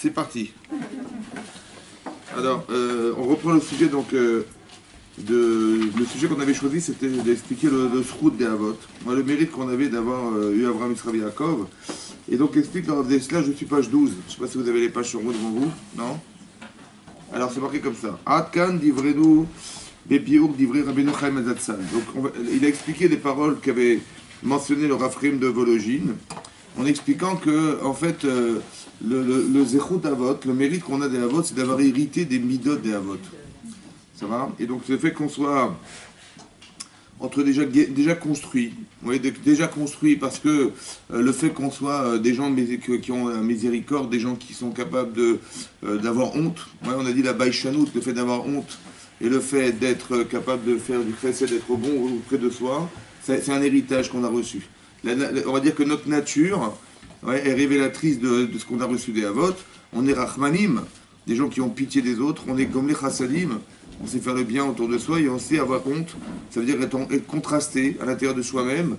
C'est parti. Alors, on reprend le sujet. Donc, le sujet qu'on avait choisi, c'était d'expliquer le Srout des Havot. Moi, le mérite qu'on avait d'avoir eu Abraham Yitzhak Yaakov. Et donc, explique le Rav Dessler, je suis page 12. Je ne sais pas si vous avez les pages sur vous devant vous. Non? Alors, c'est marqué comme ça. Adkan divrenu bepiur divrei Rabbeinu Chaim Azatzal. Donc, il a expliqué les paroles qu'avait mentionné le Rafrim de Vologine, en expliquant que, en fait, le Zechut Avot, le mérite qu'on a des Avot, c'est d'avoir hérité des Midot des Avot. Ça va? Et donc, le fait qu'on soit déjà construit, oui, déjà construit, parce que le fait qu'on soit des gens qui ont la miséricorde, des gens qui sont capables d'avoir honte, ouais, on a dit la baïchanout, le fait d'avoir honte, et le fait d'être capable de faire du chesed, d'être bon auprès de soi, c'est un héritage qu'on a reçu. On va dire que notre nature, ouais, est révélatrice de ce qu'on a reçu des Avot. On est Rachmanim, des gens qui ont pitié des autres. On est comme les Chassadim, on sait faire le bien autour de soi et on sait avoir honte. Ça veut dire être contrasté à l'intérieur de soi-même,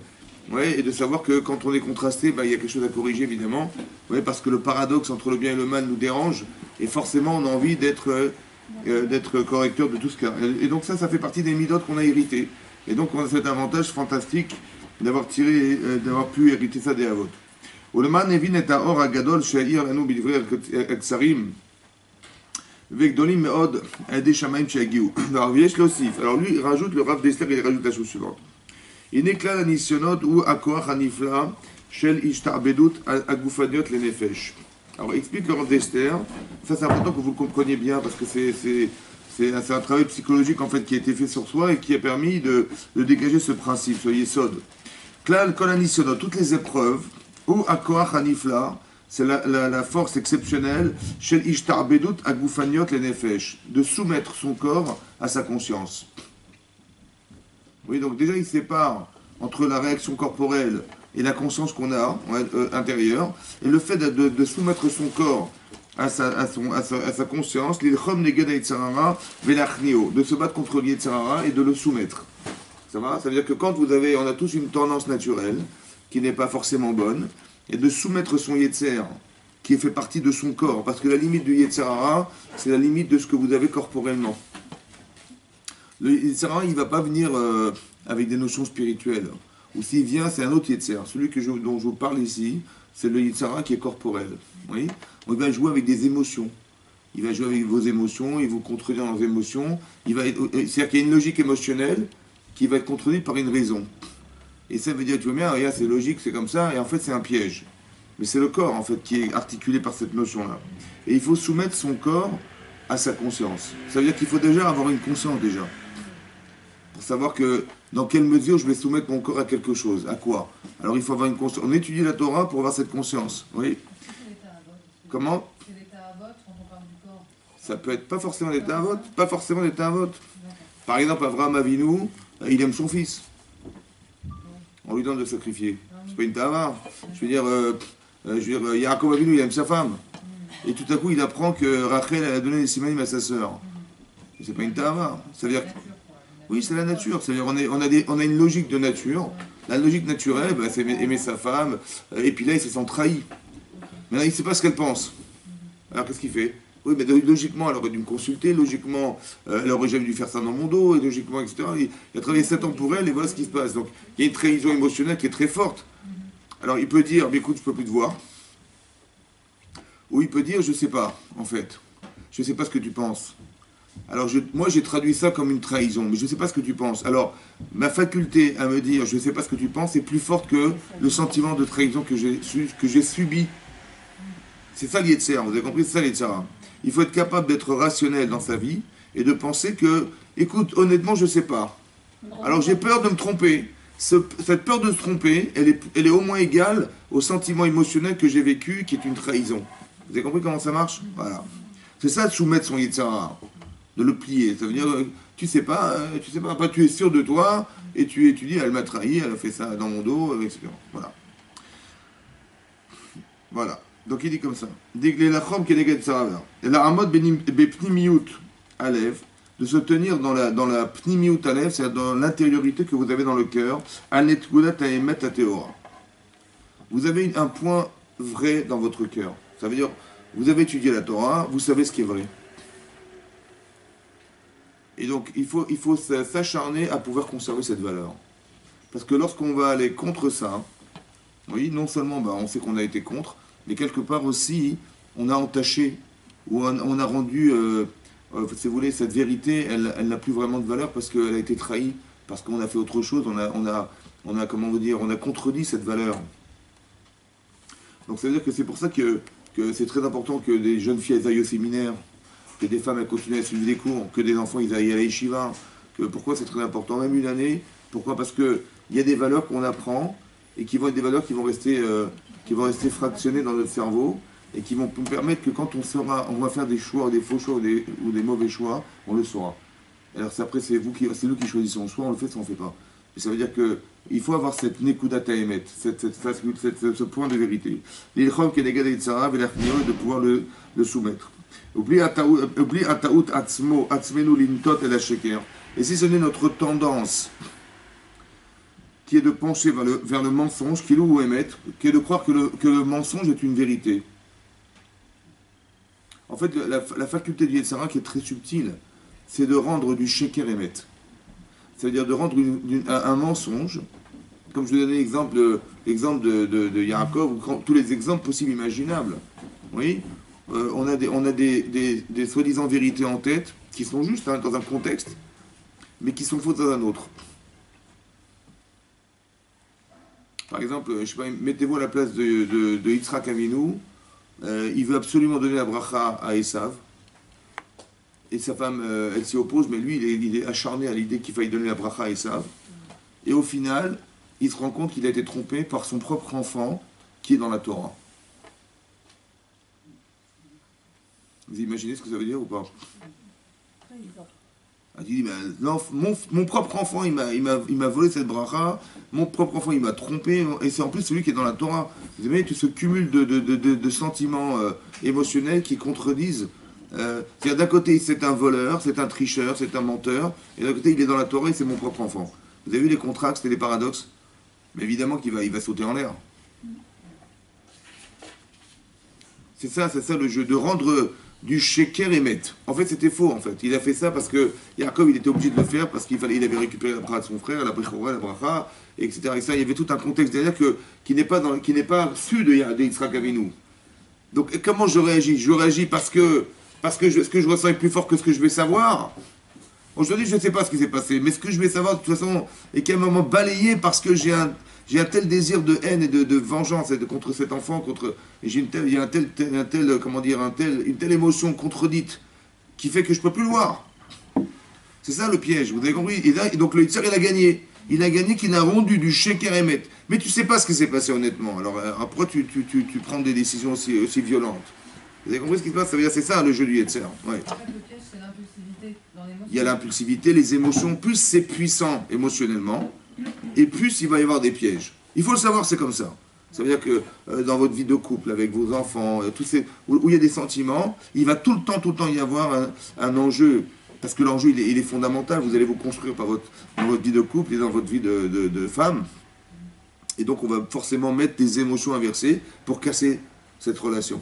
ouais, et de savoir que quand on est contrasté, bah, il y a quelque chose à corriger évidemment, ouais, parce que le paradoxe entre le bien et le mal nous dérange et forcément on a envie d'être correcteur de tout ce cas. Et donc ça fait partie des midotes qu'on a héritées. Et donc on a cet avantage fantastique d'avoir pu hériter ça des Avot. Ulman evin et haor hagadol she'ir lanu b'divrei aksarim ve'gdolim me'od adei shamayim she'agiu. Alors yesh l'osif. Alors lui il rajoute, le Rav Dessler, il rajoute la chose suivante. Inekla l'anisionot ou akoach hanifla shel ishta'bedut agufaniot lenefesh. Alors explique le Rav Dessler. Ça c'est important que vous le compreniez bien parce que c'est un travail psychologique en fait qui a été fait sur soi et qui a permis de dégager ce principe, ce yesod. Klal kol hanisionot, toutes les épreuves, ou akoach hanifla, c'est la force exceptionnelle, shel ishta'bedut agufaniot lenefesh, de soumettre son corps à sa conscience. Oui, donc déjà il sépare entre la réaction corporelle et la conscience qu'on a intérieure, et le fait de soumettre son corps à sa conscience, de se battre contre le Yetzer Hara et de le soumettre. Ça va? Ça veut dire que quand on a tous une tendance naturelle, qui n'est pas forcément bonne, et de soumettre son Yetzer, qui fait partie de son corps, parce que la limite du Yetzer Hara, c'est la limite de ce que vous avez corporellement. Le Yetzer Hara, il ne va pas venir avec des notions spirituelles. Ou s'il vient, c'est un autre Yetzer. Celui dont je vous parle ici, c'est le Yetzer Hara qui est corporel. Oui, il va jouer avec des émotions. Il va jouer avec vos émotions, il vous contredire dans vos émotions. C'est-à-dire qu'il y a une logique émotionnelle qui va être contredite par une raison. Et ça veut dire, tu vois bien, regarde, c'est logique, c'est comme ça, et en fait c'est un piège. Mais c'est le corps en fait qui est articulé par cette notion-là. Et il faut soumettre son corps à sa conscience. Ça veut dire qu'il faut déjà avoir une conscience déjà. Pour savoir que dans quelle mesure je vais soumettre mon corps à quelque chose. À quoi? Alors il faut avoir une conscience. On étudie la Torah pour avoir cette conscience. Oui. Comment? C'est l'état Avot quand on parle du corps. Ça peut être pas forcément l'état Avot. Pas forcément l'état Avot. Par exemple, Avraham Avinu, il aime son fils. On lui donne de sacrifier. C'est pas une tava. Je veux dire, Yaakov Avinu, il aime sa femme. Et tout à coup, il apprend que Rachel a donné des simanim à sa sœur. C'est pas une tava. Ça veut dire... Oui, c'est la nature. C'est-à-dire on a une logique de nature. La logique naturelle, c'est aimer sa femme. Et puis là, il se sent trahi. Maintenant, il ne sait pas ce qu'elle pense. Alors, qu'est-ce qu'il fait? Oui, mais logiquement, elle aurait dû me consulter. Logiquement, elle aurait jamais dû faire ça dans mon dos. Et logiquement, etc. Il a travaillé 7 ans pour elle et voilà ce qui se passe. Donc, il y a une trahison émotionnelle qui est très forte. Alors, il peut dire, mais écoute, je ne peux plus te voir. Ou il peut dire, je ne sais pas, en fait. Je ne sais pas ce que tu penses. Alors, moi, j'ai traduit ça comme une trahison, mais je ne sais pas ce que tu penses. Alors, ma faculté à me dire, je ne sais pas ce que tu penses, est plus forte que le sentiment de trahison que j'ai subi. C'est ça l'Yetzer, vous avez compris, c'est ça l'Yetzer. Il faut être capable d'être rationnel dans sa vie et de penser que, écoute, honnêtement, je ne sais pas. Alors, j'ai peur de me tromper. Cette peur de se tromper, elle est au moins égale au sentiment émotionnel que j'ai vécu, qui est une trahison. Vous avez compris comment ça marche? Voilà. C'est ça, de soumettre son Yetzer, de le plier. Ça veut dire, tu sais pas, après tu es sûr de toi, et tu dis, elle m'a trahi, elle a fait ça dans mon dos, etc. Voilà. Voilà. Donc il dit comme ça. La hamod bepnimiut alev, de se tenir dans la pnimiut alev, c'est-à-dire dans l'intériorité que vous avez dans le cœur, anet gulat aemet ateora. Vous avez un point vrai dans votre cœur. Ça veut dire, Vous avez étudié la Torah, vous savez ce qui est vrai. Et donc, il faut s'acharner à pouvoir conserver cette valeur. Parce que lorsqu'on va aller contre ça, oui, non seulement on sait qu'on a été contre, mais quelque part aussi, on a entaché, ou on a rendu, si vous voulez, cette vérité, elle n'a plus vraiment de valeur parce qu'elle a été trahie, parce qu'on a fait autre chose, comment vous dire, on a contredit cette valeur. Donc ça veut dire que c'est pour ça que c'est très important que des jeunes filles aillent au séminaire, que des femmes elles continuent à suivre des cours, que des enfants ils aillent à la yeshiva. Pourquoi c'est très important, même une année. Pourquoi? Parce qu'il y a des valeurs qu'on apprend et qui vont être des valeurs qui vont rester fractionnées dans notre cerveau et qui vont nous permettre que quand on va faire des choix, des faux choix ou des mauvais choix, on le saura. Alors après c'est nous qui choisissons, soit on le fait, soit on ne le fait pas. Et ça veut dire qu'il faut avoir cette nekudat haemet, ce point de vérité. L'ilchom keneged yitzhara v'lachniot, de pouvoir le soumettre. Oublie ataout atzmenu lintot el hasheker. Et si ce n'est notre tendance qui est de pencher vers le mensonge, qui ou émettre, qui est de croire que le mensonge est une vérité. En fait, la faculté du Yetzirah qui est très subtile, c'est de rendre du sheker émet. C'est-à-dire de rendre un mensonge, comme je vous donnais l'exemple de Yaakov, ou tous les exemples possibles imaginables. Oui, on a des soi-disant vérités en tête, qui sont justes dans un contexte, mais qui sont fausses dans un autre. Par exemple, je sais pas, mettez-vous à la place de Yitzhak Avinu, il veut absolument donner la bracha à Esav, et sa femme, elle s'y oppose, mais lui, il est acharné à l'idée qu'il faille donner la bracha à Esav, et au final, il se rend compte qu'il a été trompé par son propre enfant, qui est dans la Torah. Vous imaginez ce que ça veut dire ou pas? Il dit, non, mon propre enfant, il m'a volé cette bracha, mon propre enfant, il m'a trompé, et c'est en plus celui qui est dans la Torah. Vous avez tout ce cumul de sentiments émotionnels qui contredisent. C'est-à-dire d'un côté, c'est un voleur, c'est un tricheur, c'est un menteur, et d'un côté, il est dans la Torah et c'est mon propre enfant. Vous avez vu les contrastes et les paradoxes? Mais évidemment qu'il va sauter en l'air. C'est ça le jeu, de rendre du sheker émet. En fait, c'était faux, en fait. Il a fait ça parce que Yaakov, il était obligé de le faire parce il avait récupéré la bracha de son frère, la bracha, etc. Et ça, il y avait tout un contexte derrière qui n'est pas su de Yitzhak Avinu. Donc, comment je réagis? Je réagis parce que ce que je ressens est plus fort que ce que je vais savoir. Aujourd'hui, je ne sais pas ce qui s'est passé, mais ce que je vais savoir, de toute façon, est qu'à un moment balayé parce que j'ai un tel désir de haine et de vengeance contre cet enfant, il y a une telle émotion contredite qui fait que je ne peux plus le voir. C'est ça le piège, vous avez compris? Et donc le Yitzhak, il a gagné. Il a gagné qu'il a rendu du sheker émet. Mais tu ne sais pas ce qui s'est passé honnêtement. Alors après, tu prends des décisions aussi violentes. Vous avez compris ce qui se passe? Ça veut dire c'est ça le jeu du Yetzer. Ouais. En fait, le piège, c'est l'impulsivité dans l'émotion. Il y a l'impulsivité, les émotions. Plus c'est puissant émotionnellement, et plus il va y avoir des pièges. Il faut le savoir, c'est comme ça. Ça veut dire que dans votre vie de couple, avec vos enfants, où il y a des sentiments, il va tout le temps y avoir un enjeu. Parce que l'enjeu, il est fondamental. Vous allez vous construire dans votre vie de couple et dans votre vie de femme. Et donc, on va forcément mettre des émotions inversées pour casser cette relation.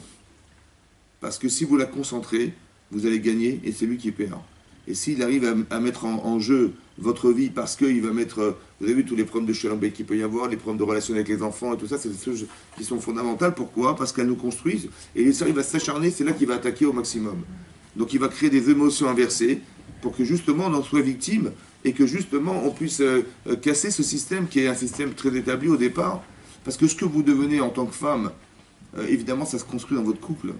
Parce que si vous la concentrez, vous allez gagner et c'est lui qui perd. Et s'il arrive à mettre en jeu votre vie parce qu'il va mettre... Vous avez vu tous les problèmes de Shalom Bayit qu'il peut y avoir, les problèmes de relation avec les enfants et tout ça, c'est des choses qui sont fondamentales. Pourquoi? Parce qu'elles nous construisent. Et il va s'acharner, c'est là qu'il va attaquer au maximum. Donc il va créer des émotions inversées pour que justement on en soit victime et que justement on puisse casser ce système qui est un système très établi au départ. Parce que ce que vous devenez en tant que femme, évidemment ça se construit dans votre couple.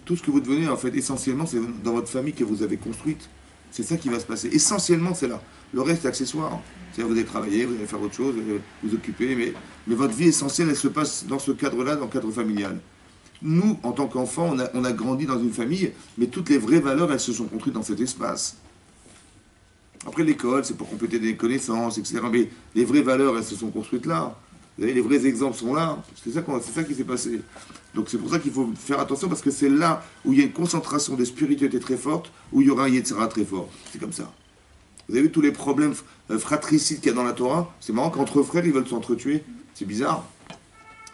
Tout ce que vous devenez, en fait, essentiellement, c'est dans votre famille que vous avez construite. C'est ça qui va se passer. Essentiellement, c'est là. Le reste, c'est accessoire. C'est-à-dire, vous allez travailler, vous allez faire autre chose, vous allez vous occuper, mais votre vie essentielle, elle se passe dans ce cadre-là, dans le cadre familial. Nous, en tant qu'enfants, on a grandi dans une famille, mais toutes les vraies valeurs, elles se sont construites dans cet espace. Après, l'école, c'est pour compléter des connaissances, etc. Mais les vraies valeurs, elles se sont construites là. Vous voyez, les vrais exemples sont là. C'est ça qui s'est passé. Donc c'est pour ça qu'il faut faire attention, parce que c'est là où il y a une concentration de spiritualité très forte, où il y aura un Yetzirah très fort. C'est comme ça. Vous avez vu tous les problèmes fratricides qu'il y a dans la Torah? C'est marrant qu'entre frères, ils veulent s'entretuer. C'est bizarre.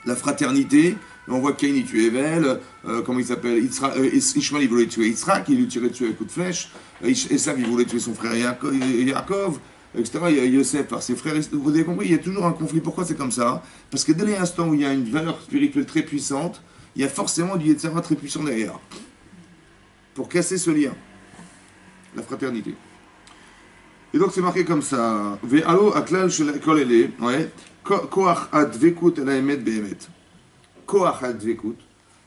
La fraternité, on voit Caïn il tue Evel, comment il s'appelle, Ishmael il voulait tuer Yitzhak, il lui tirait dessus avec un coup de flèche, Esav il voulait tuer son frère Yaakov, etc. Il y a Yosef par ses frères, vous avez compris, il y a toujours un conflit. Pourquoi c'est comme ça? Parce que dès l'instant où il y a une valeur spirituelle très puissante, il y a forcément du Yetzirah très puissant derrière, pour casser ce lien, la fraternité. Et donc c'est marqué comme ça. Ve'alo aklal shel kol ele, ouais. Koach advekut el haemet behemet. Koach advekut.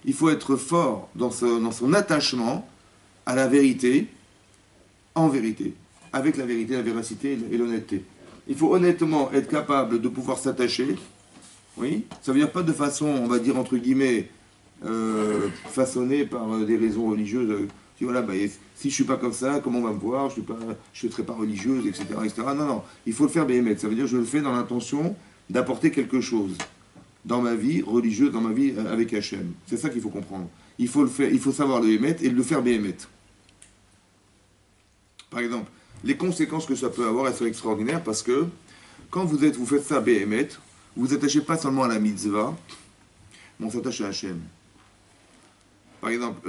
Il faut être fort dans son attachement à la vérité, en vérité, avec la vérité, la véracité et l'honnêteté. Il faut honnêtement être capable de pouvoir s'attacher. Oui. Ça veut dire pas de façon, on va dire entre guillemets, façonnée par des raisons religieuses. Voilà, bah, si je suis pas comme ça, comment on va me voir? Je ne serai pas religieuse, etc., etc. Non, non, il faut le faire béhémet. Ça veut dire que je le fais dans l'intention d'apporter quelque chose dans ma vie religieuse, dans ma vie avec Hachem. C'est ça qu'il faut comprendre. Il faut le faire, il faut savoir le béhémet et le faire béhémet. Par exemple, les conséquences que ça peut avoir, elles sont extraordinaires parce que quand vous faites ça béhémet, vous vous attachez pas seulement à la mitzvah, mais on s'attache à Hachem. Par exemple,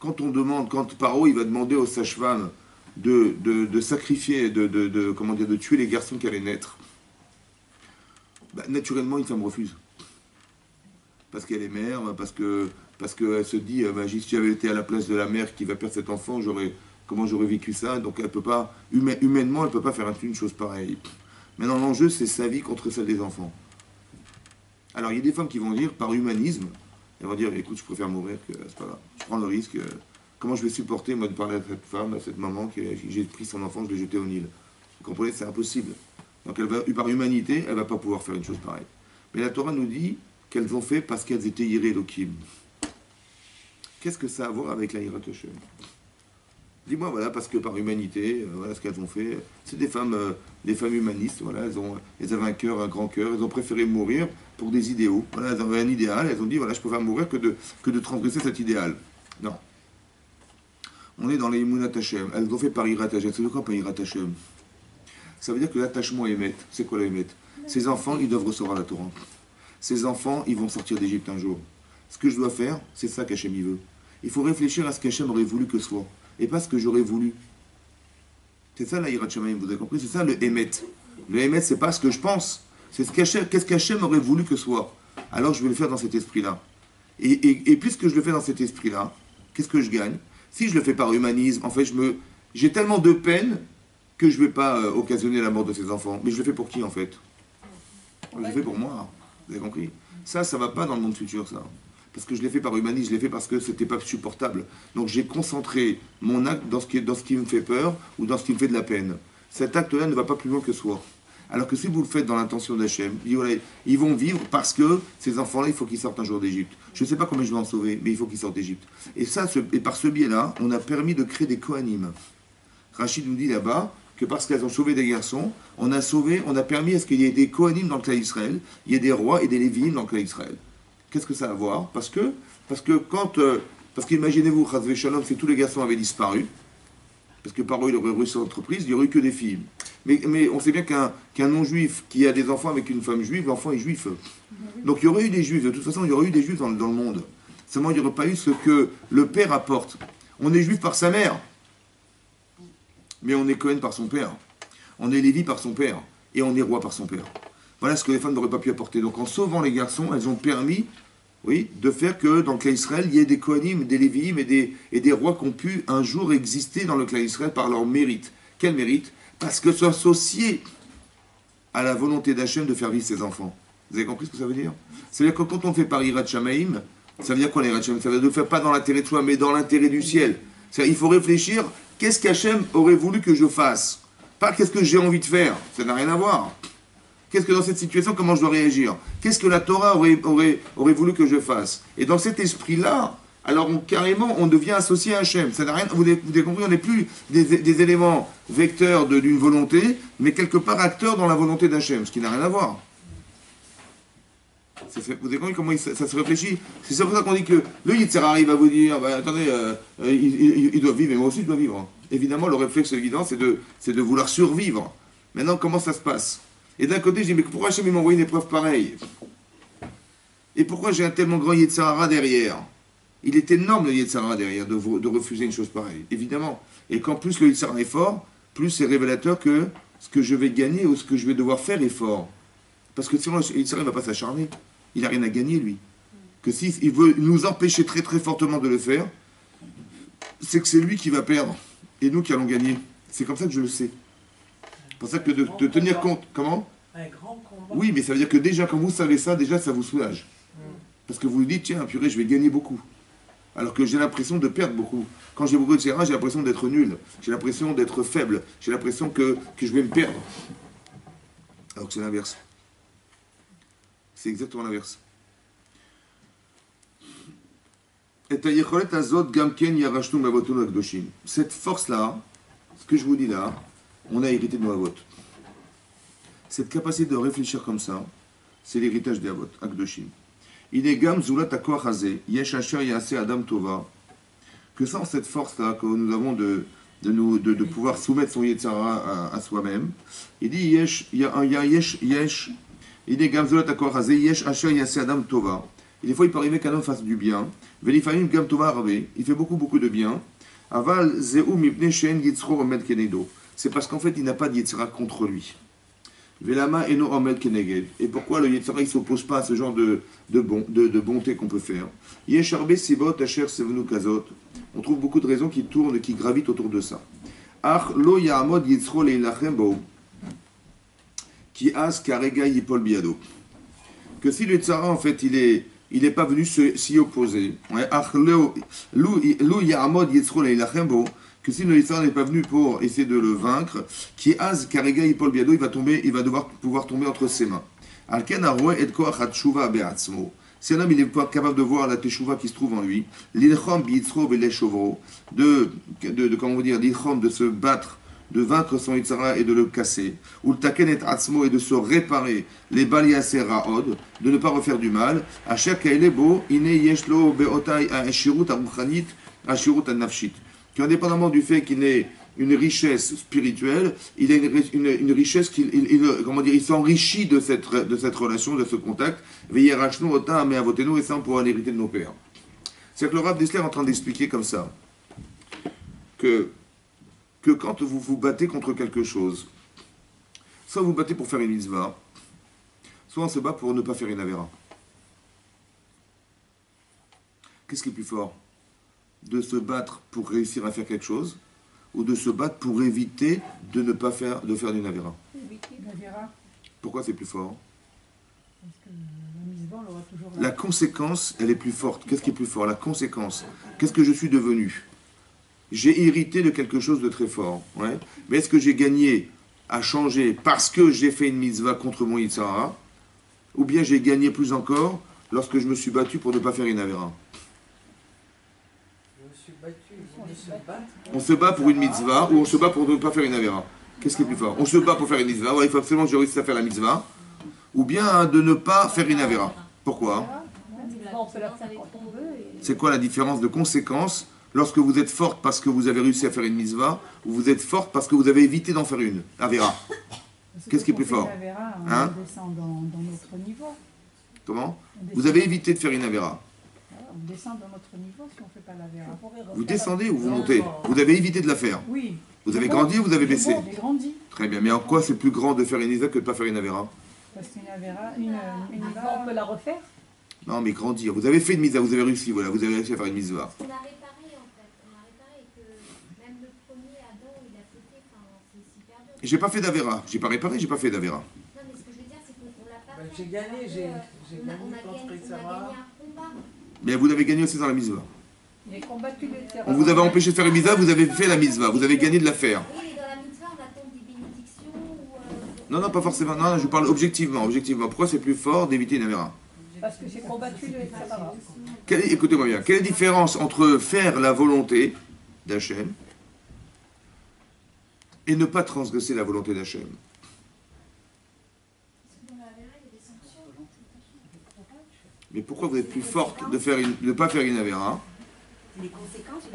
quand Paro il va demander aux sages-femmes de sacrifier, de tuer les garçons qui allaient naître, bah, naturellement une femme refuse. Parce qu'elle est mère, parce qu'elle se dit, si j'avais été à la place de la mère qui va perdre cet enfant, comment j'aurais vécu ça? Donc elle peut pas, humainement, elle ne peut pas faire une chose pareille. Maintenant l'enjeu c'est sa vie contre celle des enfants. Alors il y a des femmes qui vont dire, par humanisme, elles vont dire, écoute, je préfère mourir, que c'est pas grave. Je prends le risque. Comment je vais supporter, moi, de parler à cette femme, à cette maman, que j'ai pris son enfant, je l'ai jeté au Nil. Vous comprenez, c'est impossible. Donc, par humanité, elle ne va pas pouvoir faire une chose pareille. Mais la Torah nous dit qu'elles ont fait parce qu'elles étaient Yireh Elokim. Qu'est-ce que ça a à voir avec la Yirat Hashem? Dis-moi, voilà, parce que par humanité, voilà ce qu'elles ont fait. C'est des femmes humanistes, voilà, elles avaient un grand cœur, elles ont préféré mourir pour des idéaux. Voilà, elles avaient un idéal, elles ont dit, voilà, je préfère mourir que de transgresser cet idéal. Non. On est dans les Emunat Hashem. Elles ont fait par Yirat Hashem. C'est quoi par Yirat Hashem? Ça veut dire que l'attachement émet. C'est quoi l'émet? Ces enfants, ils doivent recevoir la Torah. Ces enfants, ils vont sortir d'Égypte un jour. Ce que je dois faire, c'est ça qu'Hachem il veut. Il faut réfléchir à ce qu'Hachem aurait voulu que ce soit. Et pas ce que j'aurais voulu. C'est ça la Yirat Shamayim, vous avez compris? C'est ça le émet. Le émet, c'est pas ce que je pense. C'est qu'est-ce qu'Hachem aurait voulu que ce soit. Alors je vais le faire dans cet esprit-là. Et puisque je le fais dans cet esprit-là, qu'est-ce que je gagne? Si je le fais par humanisme, en fait, j'ai tellement de peine que je ne vais pas occasionner la mort de ces enfants. Mais je le fais pour qui, en fait? Je le fais pour moi. Vous avez compris? Ça ne va pas dans le monde futur, ça. Parce que je l'ai fait par humanisme, je l'ai fait parce que c'était pas supportable. Donc j'ai concentré mon acte dans ce qui me fait peur ou dans ce qui me fait de la peine. Cet acte-là ne va pas plus loin que soi. Alors que si vous le faites dans l'intention d'Hachem, ils vont vivre parce que ces enfants-là, il faut qu'ils sortent un jour d'Égypte. Je ne sais pas comment je vais en sauver, mais il faut qu'ils sortent d'Égypte. Et par ce biais-là, on a permis de créer des Kohanim. Rachid nous dit là-bas que parce qu'elles ont sauvé des garçons, on a permis à ce qu'il y ait des Kohanim dans le clan Israël, il y ait des rois et des Lévi'im dans le clan Israël. Qu'est-ce que ça a à voir? Parce qu'imaginez-vous, Chazvé Shalom, si tous les garçons avaient disparu, parce que par eux, il aurait réussi l'entreprise, il n'y aurait eu que des filles. Mais on sait bien qu'un non-juif qui a des enfants avec une femme juive, l'enfant est juif. Donc il y aurait eu des juifs, de toute façon, il y aurait eu des juifs dans le monde. Seulement, il n'y aurait pas eu ce que le père apporte. On est juif par sa mère, mais on est Cohen par son père. On est Lévi par son père, et on est roi par son père. Voilà ce que les femmes n'auraient pas pu apporter. Donc en sauvant les garçons, elles ont permis, oui, de faire que dans le clan Israël, il y ait des Kohanim, des Lévi'im et des rois qui ont pu un jour exister dans le clan Israël par leur mérite. Quel mérite? Parce que c'est associé à la volonté d'Hachem de faire vivre ses enfants. Vous avez compris ce que ça veut dire? C'est-à-dire que quand on fait par Yirat Shamayim, ça veut dire quoi l'Yirat Shamayim? Ça veut dire de faire pas dans l'intérêt de soi, mais dans l'intérêt du ciel. C'est-à-dire il faut réfléchir, qu'est-ce qu'Hachem aurait voulu que je fasse? Pas qu'est-ce que j'ai envie de faire. Ça n'a rien à voir. Qu'est-ce que dans cette situation, comment je dois réagir? Qu'est-ce que la Torah aurait voulu que je fasse? Et dans cet esprit-là, alors carrément, on devient associé à Hachem. Ça n'a rien, vous avez compris, on n'est plus des éléments vecteurs d'une volonté, mais quelque part acteurs dans la volonté d'Hachem, ce qui n'a rien à voir. Vous avez compris comment ça se réfléchit? C'est pour ça qu'on dit que le Yitzhak arrive à vous dire, bah, attendez, il doit vivre, et moi aussi je dois vivre. Évidemment, le réflexe évident, c'est de vouloir survivre. Maintenant, comment ça se passe? Et d'un côté, je dis, mais pourquoi Hachem m'a envoyé une épreuve pareille? Et pourquoi j'ai un tellement grand Yetzirara derrière? Il est énorme le Yetzirara derrière de refuser une chose pareille, évidemment. Et qu'en plus le Yetzirara est fort, plus c'est révélateur que ce que je vais gagner ou ce que je vais devoir faire est fort. Parce que sinon le Yetzirara ne va pas s'acharner. Il n'a rien à gagner, lui. Que s'il veut nous empêcher très très fortement de le faire, c'est que c'est lui qui va perdre et nous qui allons gagner. C'est comme ça que je le sais. C'est pour ça que de tenir compte. Comment? Un grand combat. Oui, mais ça veut dire que déjà, quand vous savez ça, déjà, ça vous soulage. Parce que vous vous dites, tiens, purée, je vais gagner beaucoup. Alors que j'ai l'impression de perdre beaucoup. Quand j'ai beaucoup de terrain, j'ai l'impression d'être nul. J'ai l'impression d'être faible. J'ai l'impression que je vais me perdre. Alors que c'est l'inverse. C'est exactement l'inverse. Cette force-là, ce que je vous dis là, on a hérité de nos avots. Cette capacité de réfléchir comme ça, c'est l'héritage des avots, Akdoshim. Que sans cette force-là que nous avons de pouvoir soumettre son Yetzara à soi-même, il dit des fois il peut arriver qu'un homme fasse du bien, il fait beaucoup de bien, c'est parce qu'en fait il n'a pas de Yetzara contre lui. Et pourquoi le Yetzara ne s'oppose pas à ce genre de bonté qu'on peut faire? On trouve beaucoup de raisons qui tournent, qui gravitent autour de ça. Que si le Yetzara, en fait, il est pas venu s'y opposer. Que si le Yetzara n'est pas venu pour essayer de le vaincre, qui az karega yipol biado, il va devoir pouvoir tomber entre ses mains. Alken aroi et koach hatshuva be'atzmo. Si un homme il est pas capable de voir la teshuva qui se trouve en lui, l'ilchom biyitzro ve'leshovro, comment vous dire, l'ilchom de se battre, de vaincre son Yetzara et de le casser, ou le taken et atzmo et de se réparer les baliase raod, de ne pas refaire du mal, à chaque kaelebo, ine yeshlo be'otai ha'eshirut ha'ruchanit ha'eshirut ha'nafshit. Qu'indépendamment du fait qu'il ait une richesse spirituelle, il a une richesse il s'enrichit de cette relation, de ce contact. Et ça, on pourra l'hériter de nos pères. C'est que le Rav Dessler est en train d'expliquer comme ça que quand vous vous battez contre quelque chose, soit vous battez pour faire une mitzvah, soit on se bat pour ne pas faire une avéra. Qu'est-ce qui est plus fort? De se battre pour réussir à faire quelque chose, ou de se battre pour éviter de faire d'une avéra. Pourquoi c'est plus fort? Parce que la mitzvah, on l'aura toujours là. La conséquence, elle est plus forte. Qu'est-ce qui est plus fort? La conséquence. Qu'est-ce que je suis devenu? J'ai hérité de quelque chose de très fort. Ouais. Mais est-ce que j'ai gagné à changer parce que j'ai fait une mitzvah contre mon Yitzhara, ou bien j'ai gagné plus encore lorsque je me suis battu pour ne pas faire une avéra? On se bat pour une mitzvah ou on se bat pour ne pas faire une avéra? Qu'est-ce qui est plus fort? On se bat pour faire une mitzvah, ouais, il faut absolument que je réussisse à faire la mitzvah, ou bien de ne pas faire une avéra. Pourquoi? C'est quoi la différence de conséquence lorsque vous êtes forte parce que vous avez réussi à faire une mitzvah, ou vous êtes forte parce que vous avez évité d'en faire une avéra? Qu'est-ce qui est plus fort? On descend dans notre niveau. Comment? Vous avez évité de faire une avéra. On descend dans notre niveau si on ne fait pas la vera. Vous descendez ou vous montez? Vous avez évité de la faire. Oui. Vous avez grandi ou vous avez baissé? J'ai grandi. Très bien. Mais en quoi c'est plus grand de faire une mitzvah que de ne pas faire une avéra? Parce qu'une avéra, une mitzvah, on peut la refaire. Non, mais grandir. Vous avez fait une mitzvah, vous avez réussi, voilà, vous avez réussi à faire une mitzvah. On a réparé en fait. On a réparé que même le premier Adam, il a fauté. Enfin, c'est super dur. J'ai pas fait d'avéra. J'ai pas réparé, j'ai pas fait d'avéra. Non, mais ce que je veux dire, c'est qu'on l'a pas fait. J'ai gagné, j'ai On a gagné contre gagné Sarah. un combat. Mais vous l'avez gagné aussi dans la mitzvah. Il a combattu le terrain. On vous avait empêché de faire une mitzvah, vous avez fait la mitzvah. Vous avez gagné de la faire. Oui, mais dans la mitzvah, on attend des bénédictions ou. Non, non, pas forcément. Non, je parle objectivement. Objectivement. Pourquoi c'est plus fort d'éviter une avéra? Parce que j'ai combattu le terrain. Écoutez-moi bien. Quelle est la différence entre faire la volonté d'Hachem et ne pas transgresser la volonté d'Hachem? Mais pourquoi vous êtes plus forte de ne pas faire une avéra?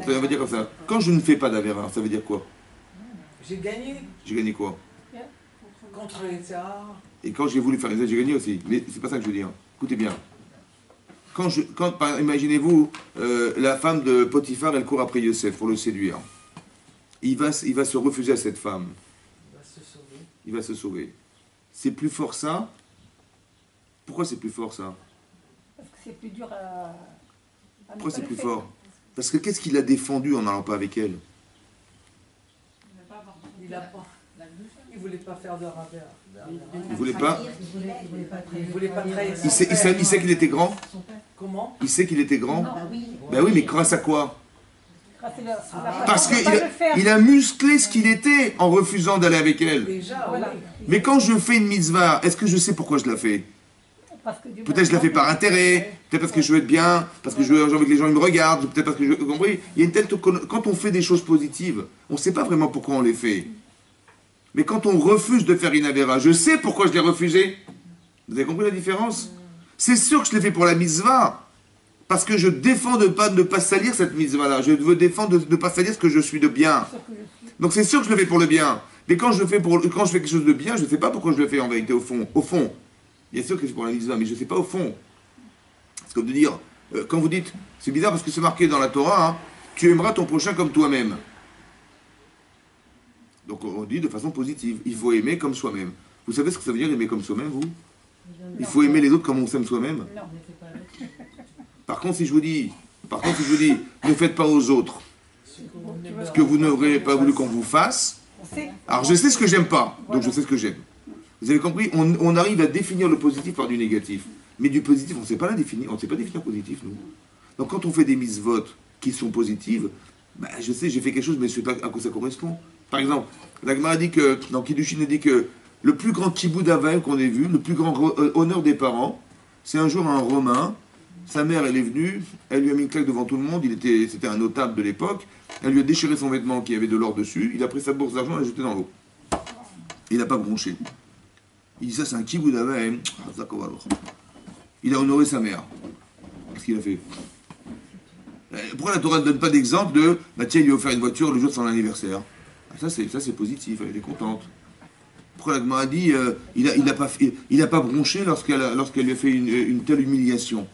Ça veut dire comme ça. Quand je ne fais pas d'avéra, ça veut dire quoi? J'ai gagné J'ai gagné quoi? contre Sarah. Et quand j'ai voulu faire les aides, j'ai gagné aussi. Mais c'est pas ça que je veux dire. Écoutez bien. Imaginez-vous, la femme de Potiphar, elle court après Yosef pour le séduire. Il va se refuser à cette femme. Il va se sauver. Il va se sauver. C'est plus fort ça? Pourquoi c'est plus fort ça? Parce que c'est plus dur à Pourquoi c'est plus fort? Parce que qu'est-ce qu'il a défendu en n'allant pas avec elle? Il voulait pas faire de ravers. Il voulait pas? Il voulait pas trahir. Il sait qu'il était grand? Comment? Il sait qu'il était grand? Ben oui, mais grâce à quoi? Parce qu'il a musclé ce qu'il était en refusant d'aller avec elle. Déjà, Voilà. oui. Mais quand je fais une mitzvah, est-ce que je sais pourquoi je la fais? Peut-être je la fais par intérêt, peut-être parce que je veux être bien, parce que j'ai envie que les gens ils me regardent, peut-être parce que vous comprenez? Il y a une telle quand on fait des choses positives, on ne sait pas vraiment pourquoi on les fait. Mais quand on refuse de faire une avéra, je sais pourquoi je l'ai refusé. Vous avez compris la différence? C'est sûr que je l'ai fait pour la mitzvah, parce que je défends de ne pas salir cette mitzvah-là. Je veux défendre de ne pas salir ce que je suis de bien. Donc c'est sûr que je le fais pour le bien. Mais quand je fais quelque chose de bien, je ne sais pas pourquoi je le fais en vérité au fond. Au fond, bien sûr que c'est pour la mitzvah, mais je ne sais pas au fond. C'est comme de dire, quand vous dites, c'est bizarre parce que c'est marqué dans la Torah, hein, tu aimeras ton prochain comme toi-même. Donc on dit de façon positive, il faut aimer comme soi-même. Vous savez ce que ça veut dire aimer comme soi-même, vous? Il faut aimer les autres comme on s'aime soi-même. Par contre, si je vous dis, ne faites pas aux autres ce que vous n'aurez pas voulu qu'on vous fasse, alors je sais ce que j'aime pas, donc je sais ce que j'aime. Vous avez compris? On arrive à définir le positif par du négatif. Mais du positif, on ne sait pas la définir, on ne sait pas définir positif, nous. Donc quand on fait des mitzvot qui sont positives, ben, je sais, j'ai fait quelque chose, mais je ne sais pas à quoi ça correspond. Par exemple, la Gemara dit que, dans Kiddushin, elle dit que le plus grand kiboud avaim qu'on ait vu, le plus grand honneur des parents, c'est un jour un Romain, sa mère, elle est venue, elle lui a mis une claque devant tout le monde, c'était un notable de l'époque, elle lui a déchiré son vêtement qui avait de l'or dessus, il a pris sa bourse d'argent et l'a jeté dans l'eau. Il n'a pas bronché. Il dit ça, c'est un kiboud avaim. Il a honoré sa mère. Qu'est-ce qu'il a fait? Pourquoi la Torah ne donne pas d'exemple de, bah tiens, il lui a offert une voiture le jour de son anniversaire? Ça c'est positif, elle est contente. Pourquoi la Gemara a dit, il n'a pas bronché lorsqu'elle lui a fait une telle humiliation?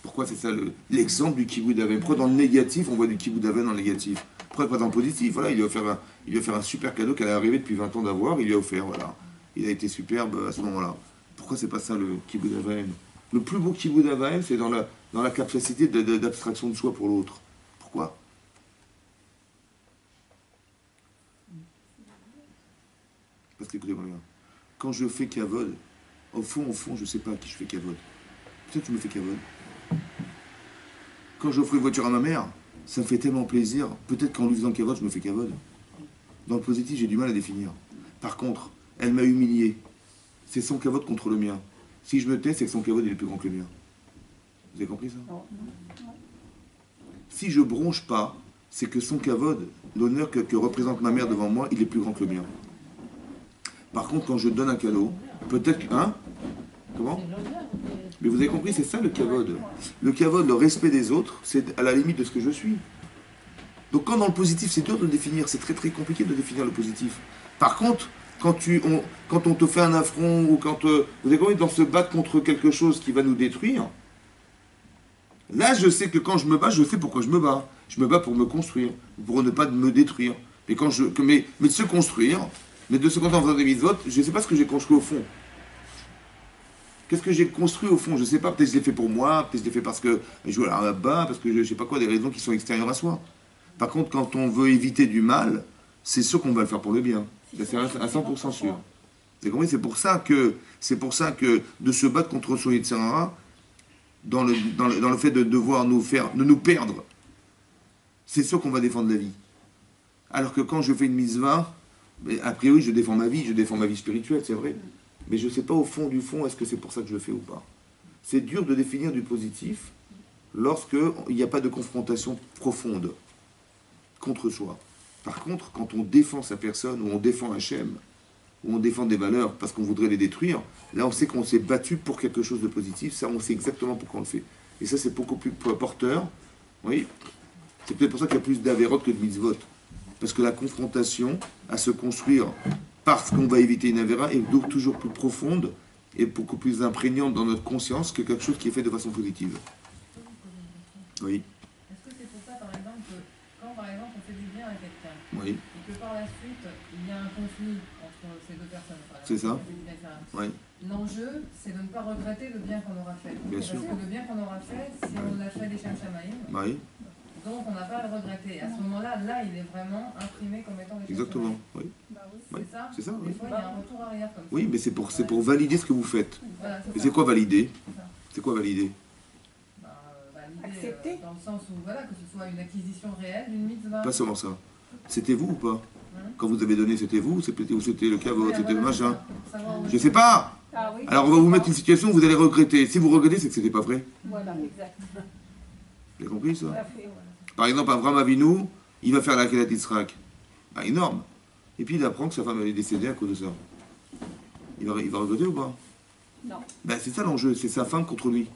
Pourquoi c'est ça l'exemple du kiboud avaim? Pourquoi dans le négatif, on voit du kiboud avaim dans le négatif? Pourquoi pas dans le positif? Voilà, il lui a offert un super cadeau qu'elle a rêvé depuis 20 ans d'avoir, il lui a offert, voilà. Il a été superbe à ce moment-là. Pourquoi c'est pas ça le kiboud avaim? Le plus beau kiboud avaim, c'est dans la capacité d'abstraction de soi pour l'autre. Pourquoi? Parce que, écoutez-moi bien, quand je fais kavod, au fond, je ne sais pas à qui je fais kavod. Peut-être que je me fais kavod. Quand j'offre une voiture à ma mère, ça me fait tellement plaisir. Peut-être qu'en lui faisant kavod, je me fais kavod. Dans le positif, j'ai du mal à définir. Par contre, elle m'a humilié. C'est son kavod contre le mien. Si je me tais, c'est que son kavod est plus grand que le mien. Vous avez compris ça? Si je bronche pas, c'est que son kavod, l'honneur que représente ma mère devant moi, il est plus grand que le mien. Par contre, quand je donne un cadeau, peut-être que... Hein? Comment? Mais vous avez compris, c'est ça le kavod. Le kavod, le respect des autres, c'est à la limite de ce que je suis. Donc quand dans le positif, c'est dur de le définir, c'est très très compliqué de définir le positif. Par contre, quand on te fait un affront, ou quand vous avez compris, dans se battre contre quelque chose qui va nous détruire, là je sais que quand je me bats, je sais pourquoi je me bats. Je me bats pour me construire, pour ne pas me détruire. Mais de se construire, mais de se construire en faisant des mitzvot, je ne sais pas ce que j'ai construit au fond. Qu'est-ce que j'ai construit au fond? Je ne sais pas, peut-être je l'ai fait pour moi, peut-être je l'ai fait parce que je joue à la bas, parce que je ne sais pas quoi, des raisons qui sont extérieures à soi. Par contre, quand on veut éviter du mal, c'est sûr qu'on va le faire pour le bien. C'est à 100% sûr. Vous avez compris? C'est pour ça que de se battre contre son Yetzer Hara, dans le fait de devoir nous perdre, c'est sûr qu'on va défendre la vie. Alors que quand je fais une mitzvah, a priori je défends ma vie spirituelle, c'est vrai. Mais je ne sais pas au fond du fond, est-ce que c'est pour ça que je le fais ou pas. C'est dur de définir du positif lorsqu'il n'y a pas de confrontation profonde contre soi. Par contre, quand on défend sa personne, ou on défend Hachem, ou on défend des valeurs parce qu'on voudrait les détruire, là on sait qu'on s'est battu pour quelque chose de positif, ça on sait exactement pourquoi on le fait. Et ça c'est beaucoup plus porteur, oui. C'est peut-être pour ça qu'il y a plus d'avérot que de mitzvot. Parce que la confrontation à se construire parce qu'on va éviter une avéra est donc toujours plus profonde est beaucoup plus imprégnante dans notre conscience que quelque chose qui est fait de façon positive. Oui. Est-ce que c'est pour ça, par exemple, que quand, par exemple, on fait du bien à quelqu'un, Oui. et que par la suite, il y a un conflit entre ces deux personnes, par exemple, C'est ça. on fait du bien, etc. Oui. L'enjeu, c'est de ne pas regretter le bien qu'on aura fait. Bien Parce sûr. que le bien qu'on aura fait, si on l'a fait des Shem Shamaïm, Oui. donc on n'a pas à le regretter. À ce moment-là, là, il est vraiment imprimé comme étant des Shem Exactement. Oui. Shamaïm. C'est ça. C'est ça. Des Oui. fois, il y a un retour arrière comme ça. Oui, mais c'est pour valider ce que vous faites. Voilà, Et c'est quoi valider? C'est ça. C'est quoi valider? Valider, Accepter. dans le sens où, voilà, que ce soit une acquisition réelle d'une mitzvah. Pas seulement ça. C'était vous ou pas? Hein? Quand vous avez donné, c'était vous ou c'était le cavote, Ouais, c'était le voilà, machin? c'est ça. Savoir où- Je sais pas. Ah oui. Alors on va vous mettre une situation où vous allez regretter. Si vous regrettez, c'est que c'était pas vrai. Voilà, exact. Vous avez compris ça? Tout à fait, voilà. Par exemple, Avraham Avinu, il va faire la Kedat Yitzhak. Ah, énorme. Et puis il apprend que sa femme elle est décédée à cause de ça. Il va regretter ou pas? Non. Ben, c'est ça l'enjeu, c'est sa femme contre lui.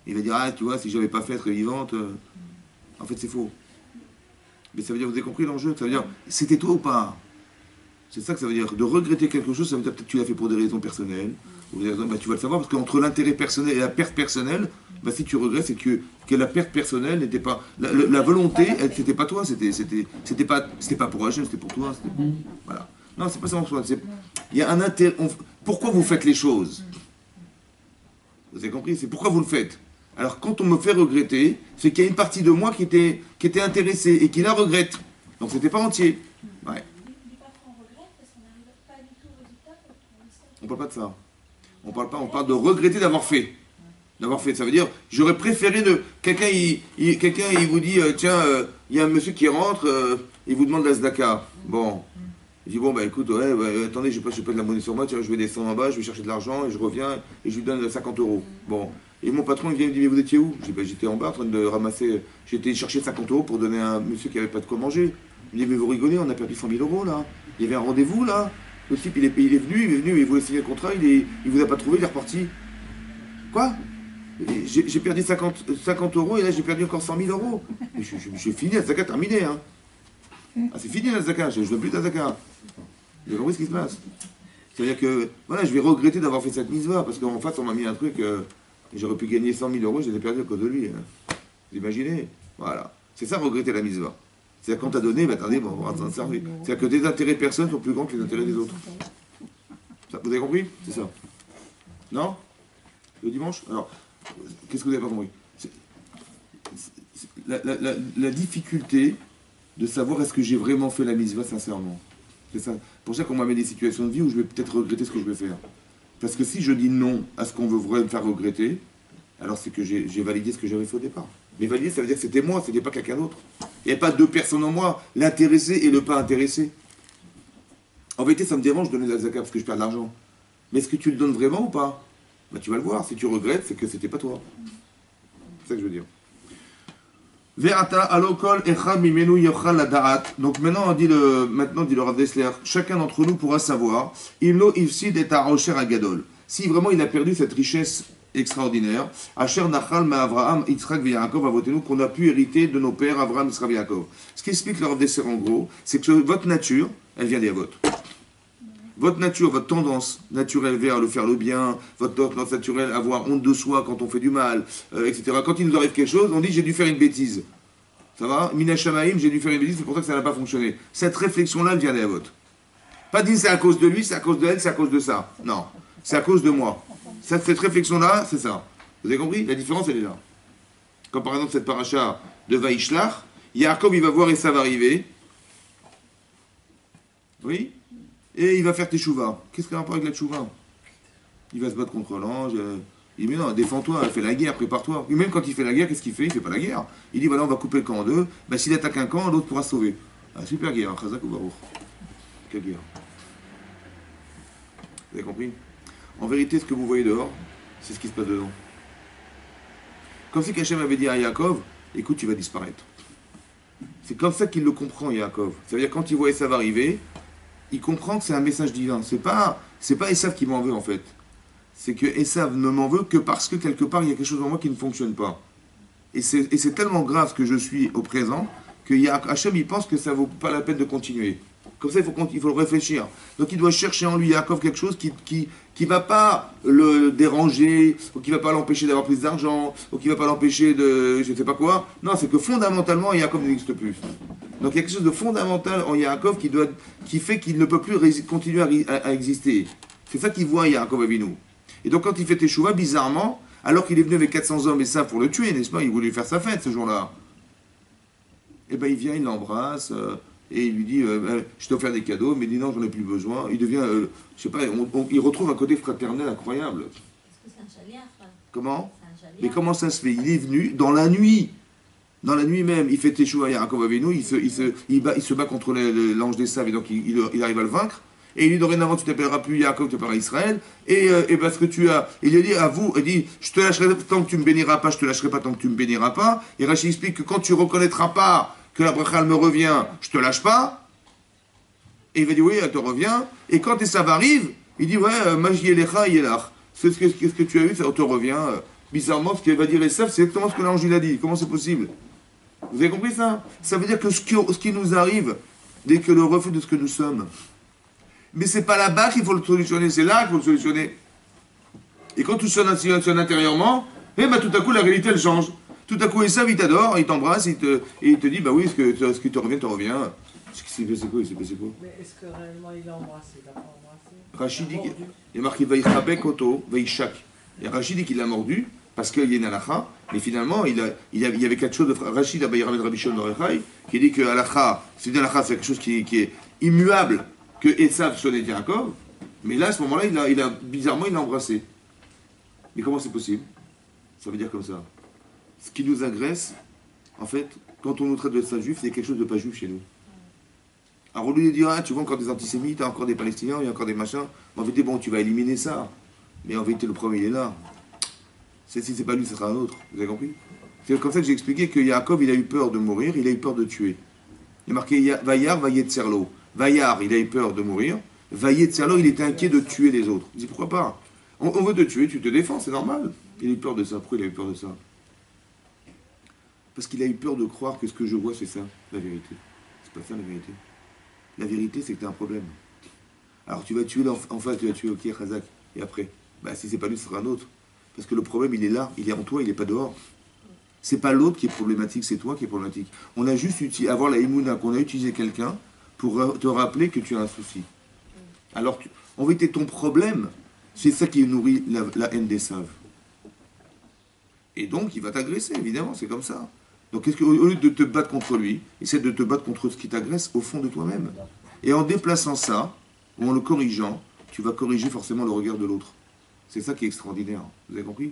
Il va dire, ah tu vois, si j'avais pas fait être vivante, en fait c'est faux. Mais ça veut dire, vous avez compris l'enjeu? Ça veut dire, c'était toi ou pas? C'est ça que ça veut dire. De regretter quelque chose, ça veut dire peut-être que tu l'as fait pour des raisons personnelles. Ou des raisons, ben, tu vas le savoir, parce qu'entre l'intérêt personnel et la perte personnelle, ben, si tu regrettes, c'est que la perte personnelle n'était pas... La volonté, c'était pas toi, c'était pas pour Hachem, c'était pour toi. Voilà. Non, c'est pas ça en soi. Il y a un intérêt... Pourquoi vous faites les choses? Vous avez compris? C'est pourquoi vous le faites. Alors quand on me fait regretter, c'est qu'il y a une partie de moi qui était intéressée et qui la regrette. Donc c'était pas entier. Ouais. On parle pas de ça. On parle de regretter d'avoir fait. D'avoir fait. Ça veut dire, j'aurais préféré de... Quelqu'un, il vous dit, tiens, il y a un monsieur qui rentre, il vous demande la zdaka. Bon. Il dit, bon, bah écoute, ouais, attendez, je n'ai pas de la monnaie sur moi, tiens, je vais descendre en bas, je vais chercher de l'argent, et je reviens, et je lui donne 50 euros. Bon. Et mon patron, il vient, il me dit, mais vous étiez où? Je dis, bah, j'étais en bas en train de ramasser, j'étais chercher 50 euros pour donner à un monsieur qui n'avait pas de quoi manger. Il me dit, mais vous rigolez, on a perdu 100 000 euros, là. Il y avait un rendez-vous, là. Le type, il est venu, il voulait signer le contrat, il vous a pas trouvé, il est reparti. Quoi? J'ai perdu 50 euros, et là, j'ai perdu encore 100 000 euros. Et je suis fini, la zaka terminée, hein. Ah, c'est fini, la zaka, je ne veux plus de la zaka. Vous avez compris ce qui se passe? C'est-à-dire que, voilà, je vais regretter d'avoir fait cette mitzvah, parce qu'en face, on m'a mis un truc, j'aurais pu gagner 100 000 euros, je les ai perdus à cause de lui. Hein. Vous imaginez? Voilà. C'est ça, regretter la mitzvah. C'est-à-dire quand t'as donné, ben attendez, bon, on va s'en servir. C'est-à-dire que tes intérêts personnels sont plus grands que les intérêts des autres. Ça, vous avez compris? C'est ça. Non? Le dimanche? Alors, qu'est-ce que vous n'avez pas compris? La difficulté de savoir est-ce que j'ai vraiment fait la mitzvah sincèrement. C'est ça. Pour ça qu'on m'a mis des situations de vie où je vais peut-être regretter ce que je vais faire. Parce que si je dis non à ce qu'on veut vraiment me faire regretter, alors c'est que j'ai validé ce que j'avais fait au départ. Mais valider, ça veut dire que c'était moi, c'était pas quelqu'un d'autre. Il n'y avait pas deux personnes en moi, l'intéressé et le pas intéressé. En vérité, ça me dérange de donner la zakat parce que je perds de l'argent. Mais est-ce que tu le donnes vraiment ou pas? Bah, tu vas le voir. Si tu regrettes, c'est que c'était pas toi. C'est ça que je veux dire. Ve'ata alokol echad mimenu yochal ladaat. Donc maintenant dit le Rav Dessler, chacun d'entre nous pourra savoir ilo ifsid et arosher agadol. Si vraiment il a perdu cette richesse extraordinaire, Asher nachal ma Avraham, Yitzhak et Yaakov avotenu, qu'on a pu hériter de nos pères Avraham, Yitzhak et Yaakov. Ce qui explique le Rav Dessler en gros, c'est que votre nature, elle vient des votes. Votre nature, votre tendance naturelle vers faire le bien, votre tendance naturelle à avoir honte de soi quand on fait du mal, etc. Quand il nous arrive quelque chose, on dit j'ai dû faire une bêtise. Ça va? Mina Shamaïm, j'ai dû faire une bêtise, c'est pour ça que ça n'a pas fonctionné. Cette réflexion-là, elle vient des votes. Pas dire c'est à cause de lui, c'est à cause de elle, c'est à cause de ça. Non, c'est à cause de moi. Cette réflexion-là, c'est ça. Vous avez compris? La différence, elle est là. Comme par exemple cette paracha de Vaishlach, Yaakov, il va voir Esav arriver. Oui? Et il va faire teshuva. Qu'est-ce qu'il y a un rapport avec la teshuva? Il va se battre contre l'ange. Il dit mais non, défends-toi, fais la guerre, prépare-toi. Et même quand il fait la guerre, qu'est-ce qu'il fait? Il fait pas la guerre. Il dit voilà, on va couper le camp en deux. Ben, s'il attaque un camp, l'autre pourra se sauver. Ah, super guerre, Chazak ou Baruch. Quelle guerre? Vous avez compris? En vérité, ce que vous voyez dehors, c'est ce qui se passe dedans. Comme si Hachem avait dit à Yaakov, écoute, tu vas disparaître. C'est comme ça qu'il le comprend, Yaakov. Ça veut dire quand il voit Esav arriver, il comprend que c'est un message divin. C'est pas Esav qui m'en veut en fait. C'est que Esav ne m'en veut que parce que quelque part il y a quelque chose en moi qui ne fonctionne pas. Et c'est tellement grave ce que je suis au présent que Hachem il pense que ça vaut pas la peine de continuer. Comme ça, il faut le réfléchir. Donc il doit chercher en lui, Yaakov, quelque chose qui va pas le déranger, ou qui va pas l'empêcher d'avoir plus d'argent, ou qui va pas l'empêcher de je ne sais pas quoi. Non, c'est que fondamentalement, Yaakov n'existe plus. Donc il y a quelque chose de fondamental en Yaakov qui fait qu'il ne peut plus continuer à exister. C'est ça qu'il voit Yaakov Avinu. Et donc quand il fait Teshuvah, bizarrement, alors qu'il est venu avec 400 hommes et ça pour le tuer, n'est-ce pas? Il voulait faire sa fête ce jour-là. Et bien il vient, il l'embrasse, et il lui dit je t'ai offert des cadeaux, mais il dit non, j'en ai plus besoin. Il devient, je sais pas, il retrouve un côté fraternel incroyable. Est-ce que c'est un chaliar, ça? Comment? C'est un chaliar. Mais comment ça se fait? Il est venu dans la nuit. Dans la nuit même, il fait Teshuvah à Yaakov Avinu, il se bat contre l'ange des sables, et donc il arrive à le vaincre. Et il dit dorénavant, tu t'appelleras plus Yaakov, tu t'appelleras Israël. Et parce que tu as. Il lui dit à vous, il dit je te lâcherai tant que tu me béniras pas, je te lâcherai pas tant que tu me béniras pas. Et Rachid explique que quand tu reconnaîtras pas que la bracha me revient, je te lâche pas. Et il va dire oui, elle te revient. Et quand ça arrive, il dit ouais, Maji Elecha Yelach. C'est ce que tu as eu, ça te revient. Bizarrement, ce qu'il va dire Esav, c'est exactement ce que l'ange il a dit. Comment c'est possible? Vous avez compris ça? Ça veut dire que ce qui nous arrive, dès que le reflet de ce que nous sommes. Mais c'est pas là-bas qu'il faut le solutionner, c'est là qu'il faut le solutionner. Et quand tu solutionnes intérieurement, eh ben tout à coup la réalité elle change. Tout à coup Esav il t'adore, il t'embrasse, et il te dit bah oui, ce qui te revient, te revient. C'est quoi? Mais est-ce que réellement il a embrassé? Il n'a pas embrassé? Rachid dit il est marqué Vaïchabek Oto, Vaïchak. Et Rachid dit qu'il l'a mordu parce qu'il y a une halakha, mais finalement il y avait quelque chose de. Rachid Abayramed Rabbi Shimon Orechaï qui dit que halakha, c'est quelque chose qui est immuable, que Esav sonnait Yaakov, mais là à ce moment-là bizarrement il l'a embrassé. Mais comment c'est possible? Ça veut dire comme ça. Ce qui nous agresse, en fait, quand on nous traite de ça juif, c'est quelque chose de pas juif chez nous. Alors au lieu de dire, tu vois encore des antisémites, encore des Palestiniens, il y a encore des machins, en vérité, bon, tu vas éliminer ça. Mais en vérité, le premier, il est là. Si c'est pas lui, ce sera un autre. Vous avez compris? C'est comme ça que j'ai expliqué que Yaakov, il a eu peur de mourir, il a eu peur de tuer. Il est marqué Vayar, Vayetzerlo. Vayar, il a eu peur de mourir. Vayetzerlo, il était inquiet de tuer les autres. Il dit, pourquoi pas? On veut te tuer, tu te défends, c'est normal. Il a eu peur de ça. Pourquoi il a eu peur de ça? Parce qu'il a eu peur de croire que ce que je vois, c'est ça, la vérité. C'est pas ça, la vérité. La vérité, c'est que tu as un problème. Alors tu vas tuer en face, tu vas tuer ok, Khazak. Et après, si c'est pas lui, ce sera un autre. Parce que le problème, il est là, il est en toi, il n'est pas dehors. C'est pas l'autre qui est problématique, c'est toi qui est problématique. On a juste avoir la émouna, qu'on a utilisé quelqu'un pour te rappeler que tu as un souci. Alors, en vérité, ton problème, c'est ça qui nourrit la haine des saves. Et donc, il va t'agresser, évidemment, c'est comme ça. Donc, au lieu de te battre contre lui, essaie de te battre contre ce qui t'agresse au fond de toi-même. Et en déplaçant ça, ou en le corrigeant, tu vas corriger forcément le regard de l'autre. C'est ça qui est extraordinaire. Vous avez compris?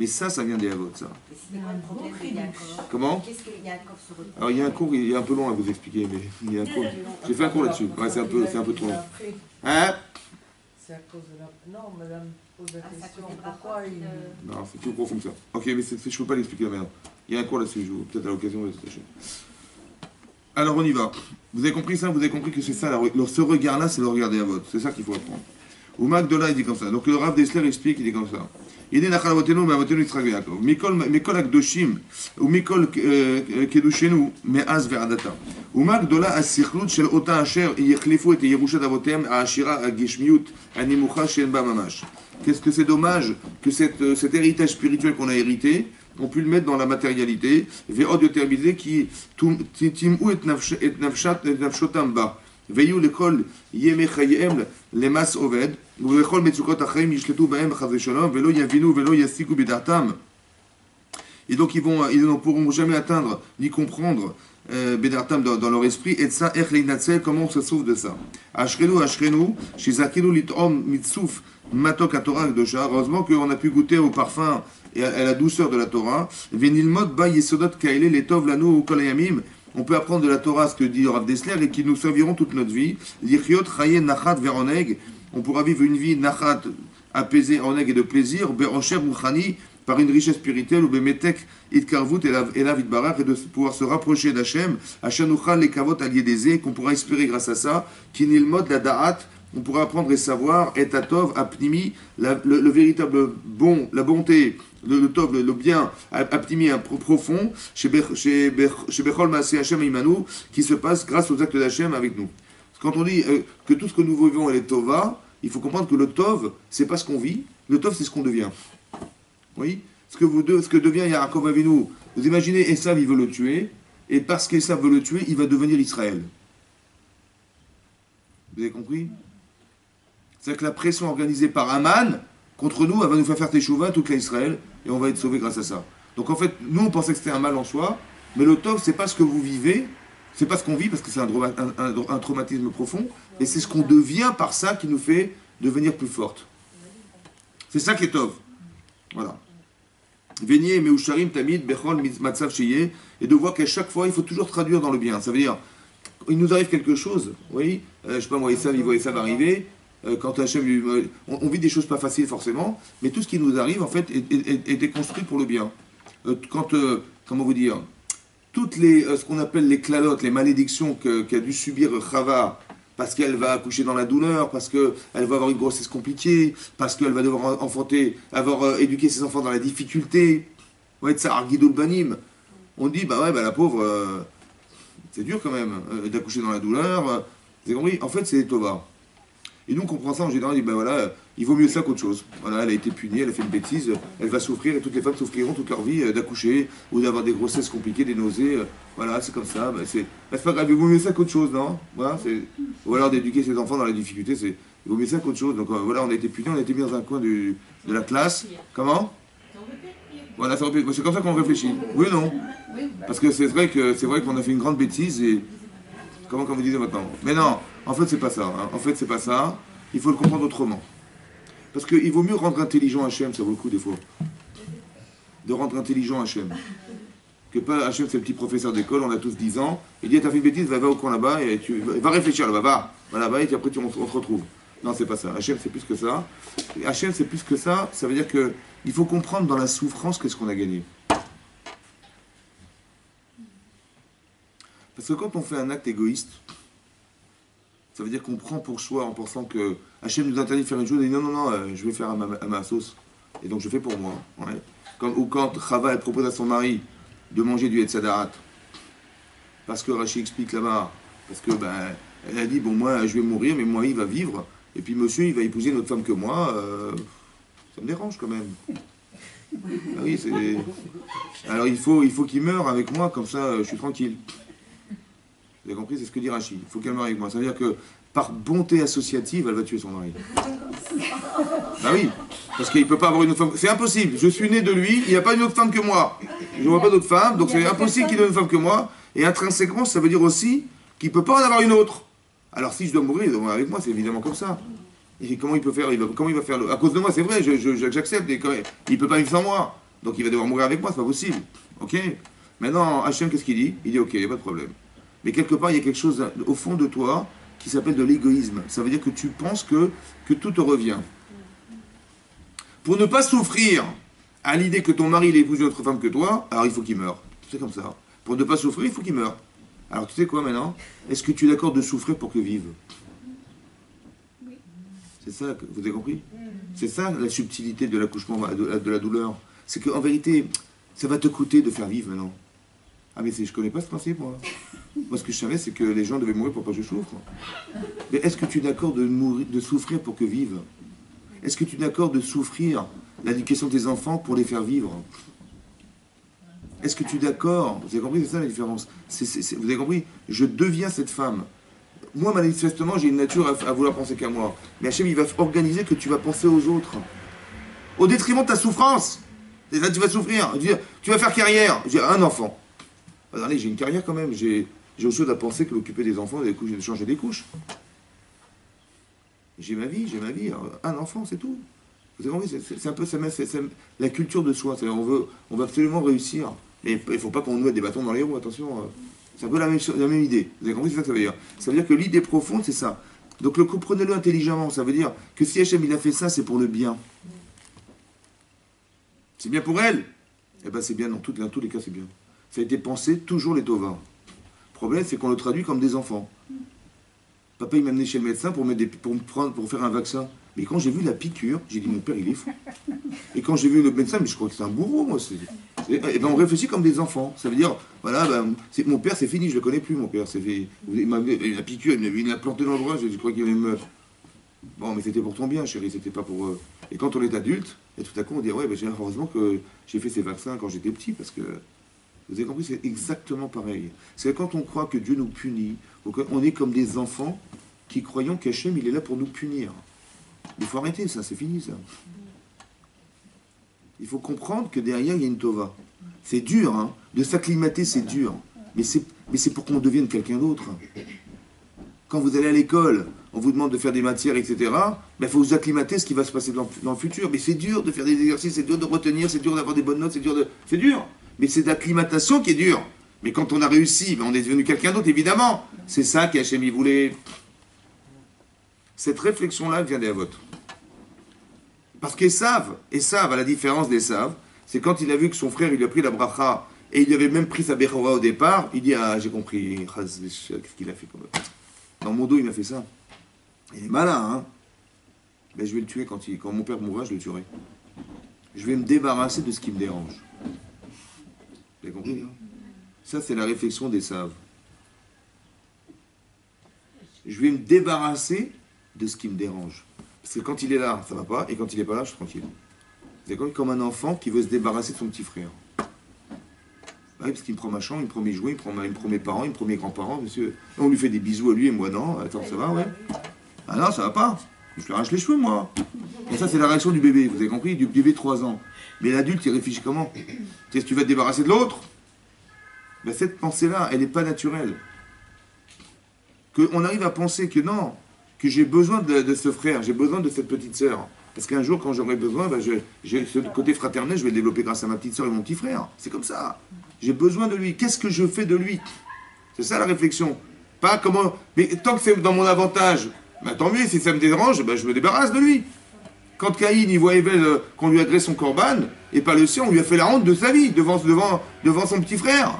Mais ça vient des Havot, ça. C'est quoi le problème de Yaakov? Comment? Qu'est-ce que Yaakov se retrouve? Alors, il y a un cours, il est un peu long à vous expliquer, mais il y a un cours. J'ai fait un cours là-dessus. Ouais, c'est un peu trop long. Hein? C'est à cause de la. Non, madame pose la question. cause des Pourquoi il. Non, c'est plus profond que ça. Ok, mais je ne peux pas l'expliquer là maintenant. Il y a un cours là-dessus, peut-être à l'occasion de l'expliquer. Alors on y va. Vous avez compris ça? Vous avez compris que c'est ça, ce regard-là, c'est le regard des Havot. C'est ça qu'il faut apprendre. Ou Magdola, il dit comme ça. Donc le Rav Dessler explique, il dit comme ça. Il dit Nachal Avotenu, mais Avotenu Yitzchak Yaakov. Mikol Akdoshim, ou Mikol Kedushenu, me'az ve'adata. Ou Magdola as-sichlut shel ota asher yechlifu et yerushat avotem ha'ashira ha'geshmiut ha'nimucha she'en ba mamash. Qu'est-ce que c'est dommage que cet héritage spirituel qu'on a hérité, on peut le mettre dans la matérialité, ve'od yoter bizeh ki tim'u et nafshotam ba. ויהיו לכל ימי חייהם למס עובד, ובכל מצוקות החיים ישלטו בהם חס ושלום, ולא יבינו ולא יסיקו בדעתם. Et donc ils ne pourront jamais atteindre ni comprendre Bedartam dans leur esprit, et ça, comment on se sauve de ça? Ashrenu, Shizakilu Lit'om Mitsouf, Matok Torah Gdosha. Heureusement qu'on a pu goûter au parfum et à la douceur de la Torah. Venilmod Ba Yesodot Kaele Letov Lanu Kolayamim. On peut apprendre de la Torah ce que dit Rav Dessler et qui nous serviront toute notre vie. Lichiot Chaye Nachat Veroneg. On pourra vivre une vie Nachat apaisée, oneg et de plaisir. Be'osher Mouchani. Par une richesse spirituelle, ou bemetek itkarvut et la vidbarach, et de pouvoir se rapprocher d'Hachem, Hachanuchal les kavot aliédésé, qu'on pourra espérer grâce à ça, kinilmod la da'at, on pourra apprendre et savoir, et atov apnimi, le véritable bon, la bonté, le tov, le bien, apnimi, un profond, chez Bechol Maaseh Hachem Imanu, qui se passe grâce aux actes d'Hachem avec nous. Quand on dit que tout ce que nous vivons est Tova, il faut comprendre que le Tov, c'est pas ce qu'on vit, le Tov, c'est ce qu'on devient. Oui, ce que devient Yaakov Avinu. Vous imaginez, Esav, il veut le tuer, et parce qu'Esav veut le tuer, il va devenir Israël. Vous avez compris? C'est-à-dire que la pression organisée par Aman contre nous, elle va nous faire teshuva toute l'Israël, et on va être sauvés grâce à ça. Donc en fait, nous, on pensait que c'était un mal en soi, mais le Tov, c'est pas ce que vous vivez, c'est pas ce qu'on vit, parce que c'est un traumatisme profond, et c'est ce qu'on devient par ça qui nous fait devenir plus forte. C'est ça qui est Tov. Voilà. Venier, Meusharim, Tamid, Bechol, Matzav, Sheye, et de voir qu'à chaque fois, il faut toujours traduire dans le bien. Ça veut dire, il nous arrive quelque chose, oui, je sais pas moi, il voit Esav arriver, quand Hachem, on vit des choses pas faciles forcément, mais tout ce qui nous arrive, en fait, est déconstruit pour le bien. Comment vous dire, toutes ce qu'on appelle les klalotes, les malédictions qu'a dû subir Chava, parce qu'elle va accoucher dans la douleur, parce qu'elle va avoir une grossesse compliquée, parce qu'elle va devoir avoir éduqué ses enfants dans la difficulté, ouais, ça, Arguidul Banim. On dit, bah ouais, bah la pauvre, c'est dur quand même, d'accoucher dans la douleur. Vous avez compris? En fait, c'est Tova. Et nous, on comprend ça en général, on dit, ben voilà, il vaut mieux ça qu'autre chose. Voilà, elle a été punie, elle a fait une bêtise, elle va souffrir, et toutes les femmes souffriront toute leur vie d'accoucher, ou d'avoir des grossesses compliquées, des nausées, voilà, c'est comme ça, c'est pas grave, il vaut mieux ça qu'autre chose, non? Voilà, ou alors d'éduquer ses enfants dans la difficulté, il vaut mieux ça qu'autre chose. Donc voilà, on a été punis, on a été mis dans un coin de la classe. Comment? Voilà, c'est comme ça qu'on réfléchit. Oui ou non? Parce que c'est vrai qu'on a fait une grande bêtise, et comment vous disiez maintenant? Mais non, en fait, c'est pas ça. Hein. En fait, c'est pas ça. Il faut le comprendre autrement. Parce qu'il vaut mieux rendre intelligent Hachem, ça vaut le coup des fois. De rendre intelligent Hachem. Que pas Hachem, c'est le petit professeur d'école, on a tous 10 ans. Il dit, t'as fait une bêtise, va au coin là-bas, et va réfléchir là-bas, va là-bas, et puis après on se retrouve. Non, c'est pas ça. Hachem, c'est plus que ça. Hachem, c'est plus que ça. Ça veut dire qu'il faut comprendre dans la souffrance qu'est-ce qu'on a gagné. Parce que quand on fait un acte égoïste, ça veut dire qu'on prend pour soi en pensant que Hachem nous interdit de faire une chose et dit non, je vais faire à ma sauce. Et donc je fais pour moi. Ouais. Ou quand Chava elle propose à son mari de manger du Hetzadarat, parce que Rachi explique là-bas, parce que elle a dit bon moi je vais mourir mais moi il va vivre et puis monsieur il va épouser une autre femme que moi, ça me dérange quand même. Ah oui, alors il faut qu'il meure avec moi comme ça je suis tranquille. Vous avez compris, c'est ce que dit Rachi. Il faut qu'elle meure avec moi. Ça veut dire que par bonté associative, elle va tuer son mari. Bah oui, parce qu'il ne peut pas avoir une autre femme. C'est impossible. Je suis né de lui, il n'y a pas une autre femme que moi. Je ne vois pas d'autre femme, donc c'est impossible qu'il ait une femme que moi. Et intrinsèquement, ça veut dire aussi qu'il ne peut pas en avoir une autre. Alors si je dois mourir, il doit mourir avec moi, c'est évidemment comme ça. Et comment il peut faire comment il va faire à cause de moi, c'est vrai, j'accepte. Il ne peut pas vivre sans moi. Donc il va devoir mourir avec moi, c'est pas possible. Ok. Maintenant, Hachem, qu'est-ce qu'il dit? Il dit ok, il n'y a pas de problème. Mais quelque part, il y a quelque chose au fond de toi qui s'appelle de l'égoïsme. Ça veut dire que tu penses que tout te revient. Pour ne pas souffrir à l'idée que ton mari il épouse une autre femme que toi, alors il faut qu'il meure. C'est comme ça. Pour ne pas souffrir, il faut qu'il meure. Alors tu sais quoi maintenant? Est-ce que tu es d'accord de souffrir pour que vive? Oui. C'est ça, vous avez compris? C'est ça la subtilité de l'accouchement, de la douleur. C'est qu'en vérité, ça va te coûter de faire vivre maintenant. Ah mais je connais pas ce principe moi. Moi ce que je savais c'est que les gens devaient mourir pour pas que je souffre. Mais est-ce que tu es d'accord de souffrir pour que vivent? Est-ce que tu es d'accord de souffrir l'éducation de tes enfants pour les faire vivre? Est-ce que tu es d'accord? Vous avez compris, c'est ça la différence. Vous avez compris? Je deviens cette femme. Moi manifestement j'ai une nature à vouloir penser qu'à moi. Mais Hachem il va organiser que tu vas penser aux autres. Au détriment de ta souffrance. Et là tu vas souffrir. Tu vas faire carrière. J'ai un enfant. Attendez, j'ai une carrière quand même, j'ai autre chose à penser que m'occuper des enfants, de changer des couches. J'ai ma vie, un enfant, c'est tout. Vous avez compris, c'est un peu c'est la culture de soi, on veut absolument réussir. Mais il ne faut pas qu'on nous mette des bâtons dans les roues, attention. C'est un peu la même idée. Vous avez compris, c'est ça que ça veut dire. Ça veut dire que l'idée profonde, c'est ça. Donc comprenez-le intelligemment, ça veut dire que si Hachem il a fait ça, c'est pour le bien. C'est bien pour elle. Eh bien c'est bien, dans tous les cas c'est bien. Ça a été pensé toujours les Tovas. Le problème, c'est qu'on le traduit comme des enfants. Papa, il m'a amené chez le médecin pour pour faire un vaccin. Mais quand j'ai vu la piqûre, j'ai dit, mon père, il est fou. Et quand j'ai vu le médecin, mais je crois que c'est un bourreau, moi. Et ben, on réfléchit comme des enfants. Ça veut dire, voilà, ben, mon père, c'est fini, je le connais plus, mon père. Il m'a mis la piqûre, il m'a planté dans le bras, je crois qu'il allait me... Bon, mais c'était pour ton bien, chérie, c'était pas pour... Et quand on est adulte, et tout à coup, on dit, ouais, ben, heureusement que j'ai fait ces vaccins quand j'étais petit, parce que... Vous avez compris, c'est exactement pareil. C'est quand on croit que Dieu nous punit, ou qu'on est comme des enfants qui croyons qu'Hachem, il est là pour nous punir. Il faut arrêter ça, c'est fini ça. Il faut comprendre que derrière, il y a une tova. C'est dur, hein. De s'acclimater, c'est dur. Mais c'est pour qu'on devienne quelqu'un d'autre. Quand vous allez à l'école, on vous demande de faire des matières, etc. Il faut vous acclimater à ce qui va se passer dans le futur. Mais c'est dur de faire des exercices, c'est dur de retenir, c'est dur d'avoir des bonnes notes, c'est dur. Mais c'est l'acclimatation qui est dur. Mais quand on a réussi, on est devenu quelqu'un d'autre, évidemment. C'est ça qu'Hachem il voulait. Cette réflexion-là vient des Havot. Parce qu'Esav, à la différence d'Esav, c'est quand il a vu que son frère, il lui a pris la bracha, et il avait même pris sa bechora au départ, il dit, ah, j'ai compris, qu'est-ce qu'il a fait comme... Dans mon dos, il m'a fait ça. Il est malin, hein. Ben, je vais le tuer quand mon père mourra, je le tuerai. Je vais me débarrasser de ce qui me dérange. Vous avez compris, hein? Ça, c'est la réflexion d'Esav. Je vais me débarrasser de ce qui me dérange. Parce que quand il est là, ça va pas, et quand il n'est pas là, je suis tranquille. C'est comme un enfant qui veut se débarrasser de son petit frère. Oui, parce qu'il me prend ma chambre, il me prend mes jouets, il me prend mes parents, il me prend mes grands-parents, monsieur. On lui fait des bisous à lui et moi non. Attends, ça va, ouais? Ah non, ça va pas. Je lui arrache les cheveux, moi. Et ça, c'est la réaction du bébé, vous avez compris? Du bébé de 3 ans. Mais l'adulte, il réfléchit comment? Qu'est-ce que tu vas te débarrasser de l'autre? Ben, cette pensée-là, elle n'est pas naturelle. Qu'on arrive à penser que non, que j'ai besoin de ce frère, j'ai besoin de cette petite sœur. Parce qu'un jour, quand j'aurai besoin, ben j'ai ce côté fraternel, je vais le développer grâce à ma petite sœur et mon petit frère. C'est comme ça. J'ai besoin de lui. Qu'est-ce que je fais de lui? C'est ça la réflexion. Pas comment... Mais tant que c'est dans mon avantage, ben, tant mieux, si ça me dérange, ben, je me débarrasse de lui. Quand Caïn, il voit Evel qu'on lui agresse son corban, et pas le sien, on lui a fait la honte de sa vie, devant son petit frère.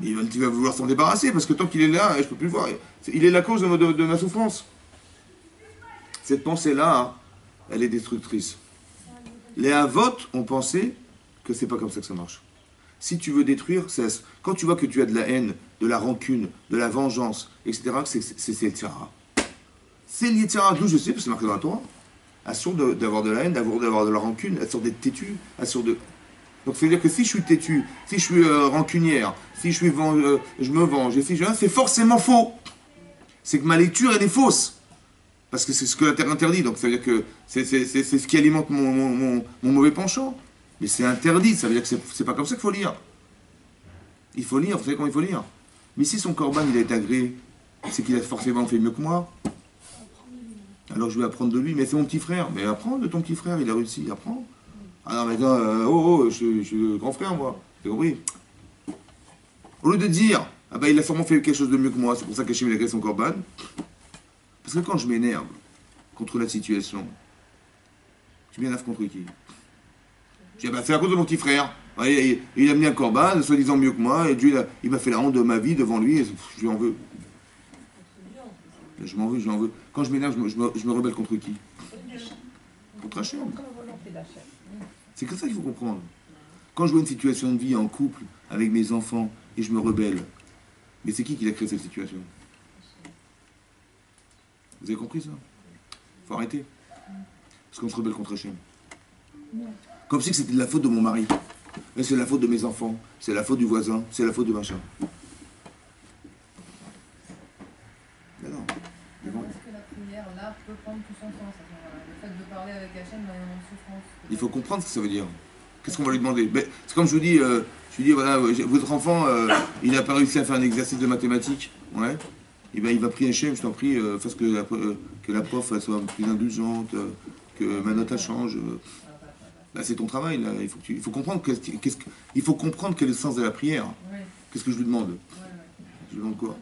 Il va vouloir s'en débarrasser, parce que tant qu'il est là, je ne peux plus le voir. Il est la cause de ma souffrance. Cette pensée-là, hein, elle est destructrice. Les Havot ont pensé que c'est pas comme ça que ça marche. Si tu veux détruire, cesse. Quand tu vois que tu as de la haine, de la rancune, de la vengeance, etc., c'est Yetzirah. C'est l'Yetzirah, d'où je sais, parce que c'est marqué dans la Torah. Assure d'avoir de la haine, d'avoir de la rancune, assure d'être têtu, assure de... Donc, ça veut dire que si je suis têtu, si je suis rancunière, si je me venge, c'est forcément faux. C'est que ma lecture, elle est fausse. Parce que c'est ce que la terre interdit. Donc, ça veut dire que c'est ce qui alimente mon mauvais penchant. Mais c'est interdit. Ça veut dire que c'est pas comme ça qu'il faut lire. Il faut lire. Vous savez comment il faut lire? Mais si son corban, il a été agréé, c'est qu'il a forcément fait mieux que moi. Alors, je vais apprendre de lui. Mais c'est mon petit frère. Mais apprends de ton petit frère. Il a réussi. Apprends. Ah non, maintenant, je suis le grand frère, moi. T'as compris? Au lieu de dire, ah ben il a sûrement fait quelque chose de mieux que moi, c'est pour ça qu'Hachem il a créé son corban. Parce que quand je m'énerve contre la situation, je m'énerve contre qui? Je dis, bah, c'est à cause de mon petit frère. Ouais, il a mis un corban, soi-disant mieux que moi, et Dieu il m'a fait la honte de ma vie devant lui, et je lui en veux. Je m'en veux. Quand je m'énerve, je me rebelle contre qui? Contre Hachem. C'est que ça qu'il faut comprendre. Quand je vois une situation de vie en couple, avec mes enfants, et je me rebelle, mais c'est qui a créé cette situation? Vous avez compris ça? Il faut arrêter. Parce qu'on se rebelle contre Hachem. Comme si c'était de la faute de mon mari. Mais c'est la faute de mes enfants, c'est la faute du voisin, c'est la faute de machin. Mais non. Est-ce que la prière, là, peut prendre tout son sens à ce moment-là? Le fait de parler avec Hachem dans une souffrance. Il faut comprendre ce que ça veut dire. Qu'est-ce qu'on va lui demander? C'est comme je vous dis, voilà, votre enfant, il n'a pas réussi à faire un exercice de mathématiques. Ouais. Et ben, il va prier Hachem, je t'en prie, fasse que la prof elle soit plus indulgente, que ma note elle change. Là, c'est ton travail. Là. Il faut comprendre il faut comprendre quel est le sens de la prière. Oui. Qu'est-ce que je lui demande? Ouais. Je lui demande quoi?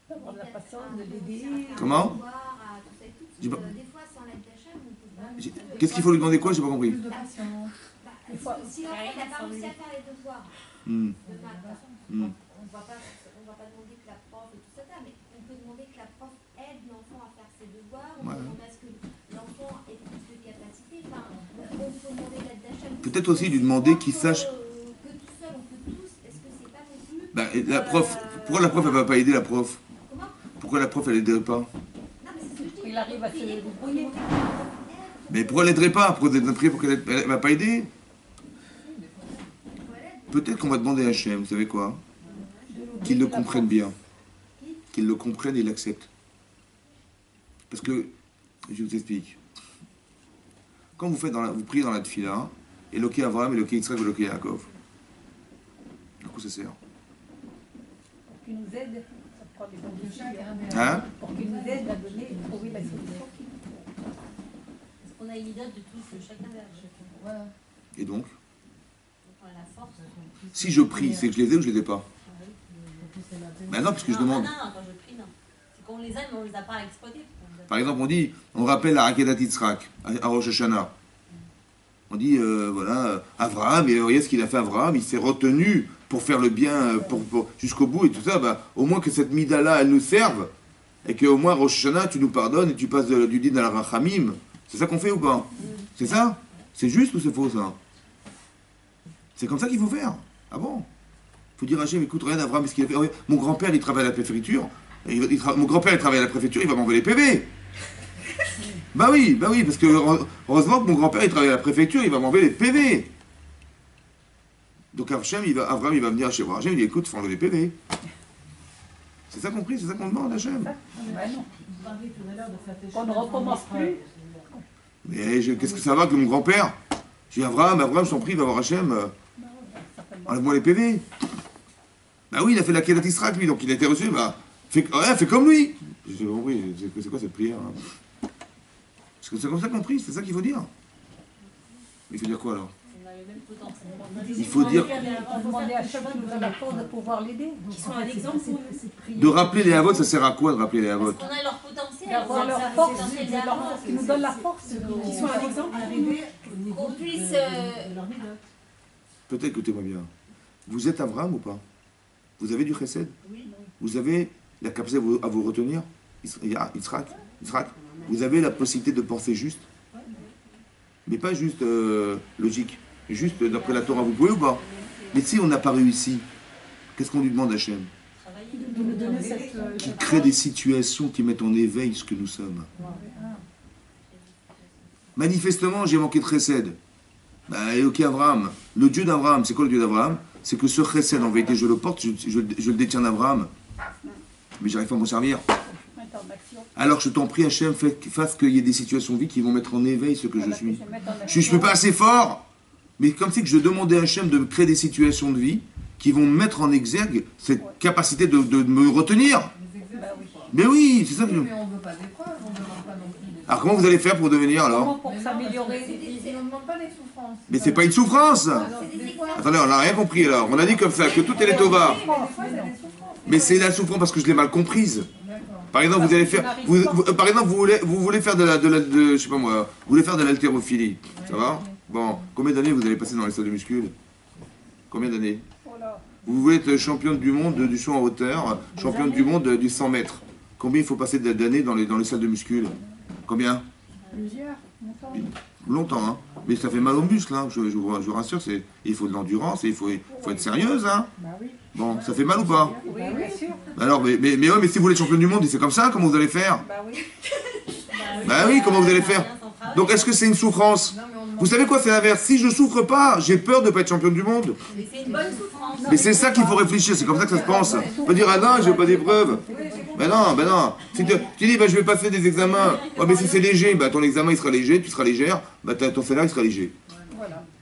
D'avoir la patience, de l'aider. Comment? Des fois, sans l'aide d'Hachem, on peut pas. Qu'est-ce qu'il faut lui demander quoi? J'ai pas compris. Plus de patience. Si l'enfant n'a pas réussi à faire les devoirs de maths, on ne va pas demander que la prof et tout ça, mais on peut demander peut-être aussi lui demander qu'il sache. Que tout seul, on peut tous, est-ce que c'est pas possible Ben, la prof, pourquoi la prof elle va pas aider la prof? Comment? Pourquoi la prof elle aiderait pas? Non, mais c'est ce que je dis. Il arrive à se débrouiller. Mais pourquoi elle l'aiderait pas? Pourquoi elle aiderait pour qu'elle va pas aider? Peut-être qu'on va demander à Hachem, vous savez quoi? Qu'il le comprenne bien. Qu'il le comprenne et l'accepte. Parce que, je vous explique. Quand vous priez dans la tefila, Eloké Avraham, Eloké Yitzhak, Eloké Yaakov. À quoi ça sert? Pour qu'il nous aide, ça prend des bonnes De chacun décisions. des- Hein? Pour qu'il nous aide à donner et trouver la solution. Parce qu'on a une idée de tous, de chacun vers chacun. Voilà. Et donc, Donc on a la force. si je prie, c'est que je les ai ou je les ai pas? Ben non, parce que je demande. Non, quand je prie, non. C'est qu'on les a, mais on les a pas exploités. Par exemple, on rappelle la Rakedat Yitzhak à Rosh Hashanah. On dit, voilà, Avraham, et voyez ce qu'il a fait Avraham, il s'est retenu pour faire le bien jusqu'au bout et tout ça. Bah, au moins que cette mida-là, elle nous serve, et qu'au moins Rosh Hashanah, tu nous pardonnes et tu passes du din à la Rachamim. C'est ça qu'on fait ou pas? C'est ça? C'est juste ou c'est faux ça? C'est comme ça qu'il faut faire. Ah bon? Il faut dire à Hachem, écoute, regarde Avraham, ce qu'il a fait. Oh, mon grand-père, il travaille à la préfecture. Mon grand-père, il travaille à la préfecture, il va m'envoyer les PV. Bah oui, parce que heureusement que mon grand-père, il travaille à la préfecture, il va m'envoyer les PV. Donc Avraham, il va venir chez moi. Hachem, il dit, écoute, faut enlever les PV. C'est ça compris? C'est ça qu'on demande, Hachem? Ben non. Vous parliez tout à l'heure de faire tes Qu'on ne choses recommence en plus. Israël. Mais qu'est-ce que ça va que mon grand-père? J'ai dit, Avraham, je t'en prie, va voir Hachem. Enlève-moi les PV. Bah oui, il a fait la Kedat Yisraël, lui, donc il a été reçu, bah, fais comme lui. J'ai compris, c'est quoi cette prière hein? Est-ce que c'est comme ça compris? C'est ça qu'il faut dire? Il faut dire quoi alors? On a le même potentiel. Il faut dire On demandait à chaque qui nous a la force de pouvoir l'aider. Qui sont un exemple pour nous. de rappeler les avots, ça sert à quoi de rappeler les Parce avots? qu'on a leur potentiel. D'avoir leur Ça, force, c'est de leur force, qui nous donne la force. Qui sont un exemple arrivé au niveau Qu'on puisse, de leur midote. Peut-être, écoutez-moi bien. Vous êtes Abraham ou pas? Vous avez du chesed? Oui. Vous avez la capacité à vous retenir? Yitzhak? Vous avez la possibilité de penser juste? Mais pas juste logique. Juste d'après la Torah, vous pouvez ou pas? Mais si on n'a pas réussi, qu'est-ce qu'on lui demande à Hachem? De nous donner cette. Qui crée des situations qui mettent en éveil ce que nous sommes. Manifestement, j'ai manqué de chesed. Bah, et ok, Abraham. Le Dieu d'Abraham, c'est quoi le Dieu d'Abraham? C'est que ce chesed, en vérité, je le porte, je le détiens d'Abraham. Mais j'arrive pas à m'en servir. Alors je t'en prie, Hachem, fasse qu'il y ait des situations de vie qui vont mettre en éveil ce que je suis. Je ne suis pas assez fort, mais comme c'est que je demandais à Hachem de me créer des situations de vie qui vont mettre en exergue cette capacité de me retenir. Les exercices, quoi. Mais oui, c'est ça que je... Mais on ne veut pas d'épreuve, on ne demande pas non plus des... Alors comment vous allez faire pour devenir Comment alors? pour Mais non, s'améliorer? on ne demande pas des souffrances. Mais c'est pas une souffrance. Alors, des fois, Attendez, on n'a rien compris alors. On a dit comme ça, que tout est les Tova. oui, mais des fois, c'est des souffrances. Mais c'est la souffrance parce que je l'ai mal comprise. D'accord. Par exemple, vous allez faire, par exemple, vous voulez faire je sais pas moi, vous voulez faire de l'haltérophilie, ça va? Bon, combien d'années vous allez passer dans les salles de muscule? Combien d'années? Vous voulez être championne du monde du saut en hauteur, championne du monde du 100 mètres. Combien il faut passer d'années dans les salles de muscule? Combien? Plusieurs. Longtemps, hein. Mais ça fait mal aux muscles, hein. Je vous rassure, il faut de l'endurance et il faut être sérieuse, hein. Bon, ça fait mal ou pas? Oui, bien sûr. Alors, mais si vous voulez être championne du monde, c'est comme ça, comment vous allez faire? Bah oui. Bah oui, comment vous allez faire? Donc est-ce que c'est une souffrance? Non, mais on demande Vous savez quoi, c'est l'inverse. Si je souffre pas, j'ai peur de ne pas être championne du monde. Mais c'est une bonne souffrance. Mais c'est ça qu'il faut réfléchir, c'est comme ça que ça se pense. On peut dire, ah non, je veux pas d'épreuve. Ben non. Si tu dis, bah, je vais passer des examens. Oh, mais si c'est léger, bah, ton examen il sera léger, tu seras légère, bah, ton salaire il sera léger.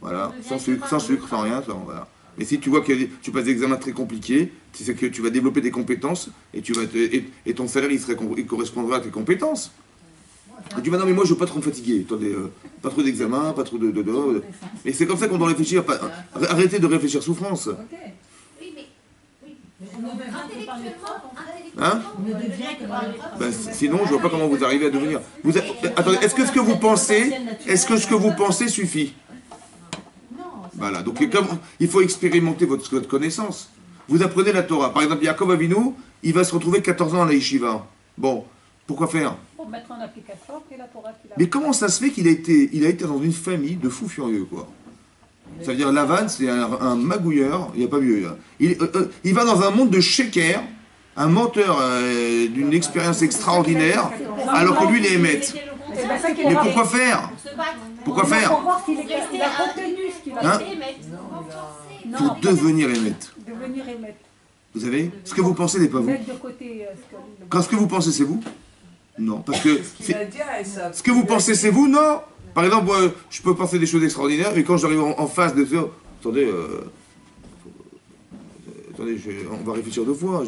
Voilà, sans sucre, sans rien, voilà. Mais si tu vois que tu passes des examens très compliqués, c'est que tu vas développer des compétences et, et ton salaire il correspondra à tes compétences. Et tu vas, non mais moi je veux pas trop me fatiguer, attendez, pas trop d'examens, pas trop de... Mais c'est comme ça qu'on doit réfléchir, arrêtez de réfléchir souffrance. Oui, mais On ne devient que par l'épreuve. Hein? On ne devient que par l'épreuve. Ben, sinon je vois pas comment vous arrivez à devenir... Attendez, est-ce que ce que vous pensez suffit? Voilà, donc il faut expérimenter votre connaissance. Vous apprenez la Torah. Par exemple, Yaakov Avinu, il va se retrouver 14 ans à la yeshiva. Bon, pourquoi faire? Pour mettre en application et la Torah qu'il a. Mais comment ça se fait qu'il a été dans une famille de fous furieux, quoi? Ça veut dire Lavan, c'est un magouilleur, il n'y a pas mieux. Il va dans un monde de shaker, un menteur d'une expérience extraordinaire, alors que lui, il est émette. Mais pourquoi faire? Pourquoi faire? Pour voir s'il a retenu ce qu'il va Hein? Non, Pour devenir émette. devenir émettre. Vous savez? Ce que vous pensez n'est pas vous. Mettre de côté ce que... Quand ce que vous pensez, c'est vous? Non, parce que Ce qu'il a dit à Esav. ce que vous pensez, c'est vous? Non. Par exemple, je peux penser des choses extraordinaires, mais quand j'arrive en face de ça, attendez, attendez, on va réfléchir 2 fois,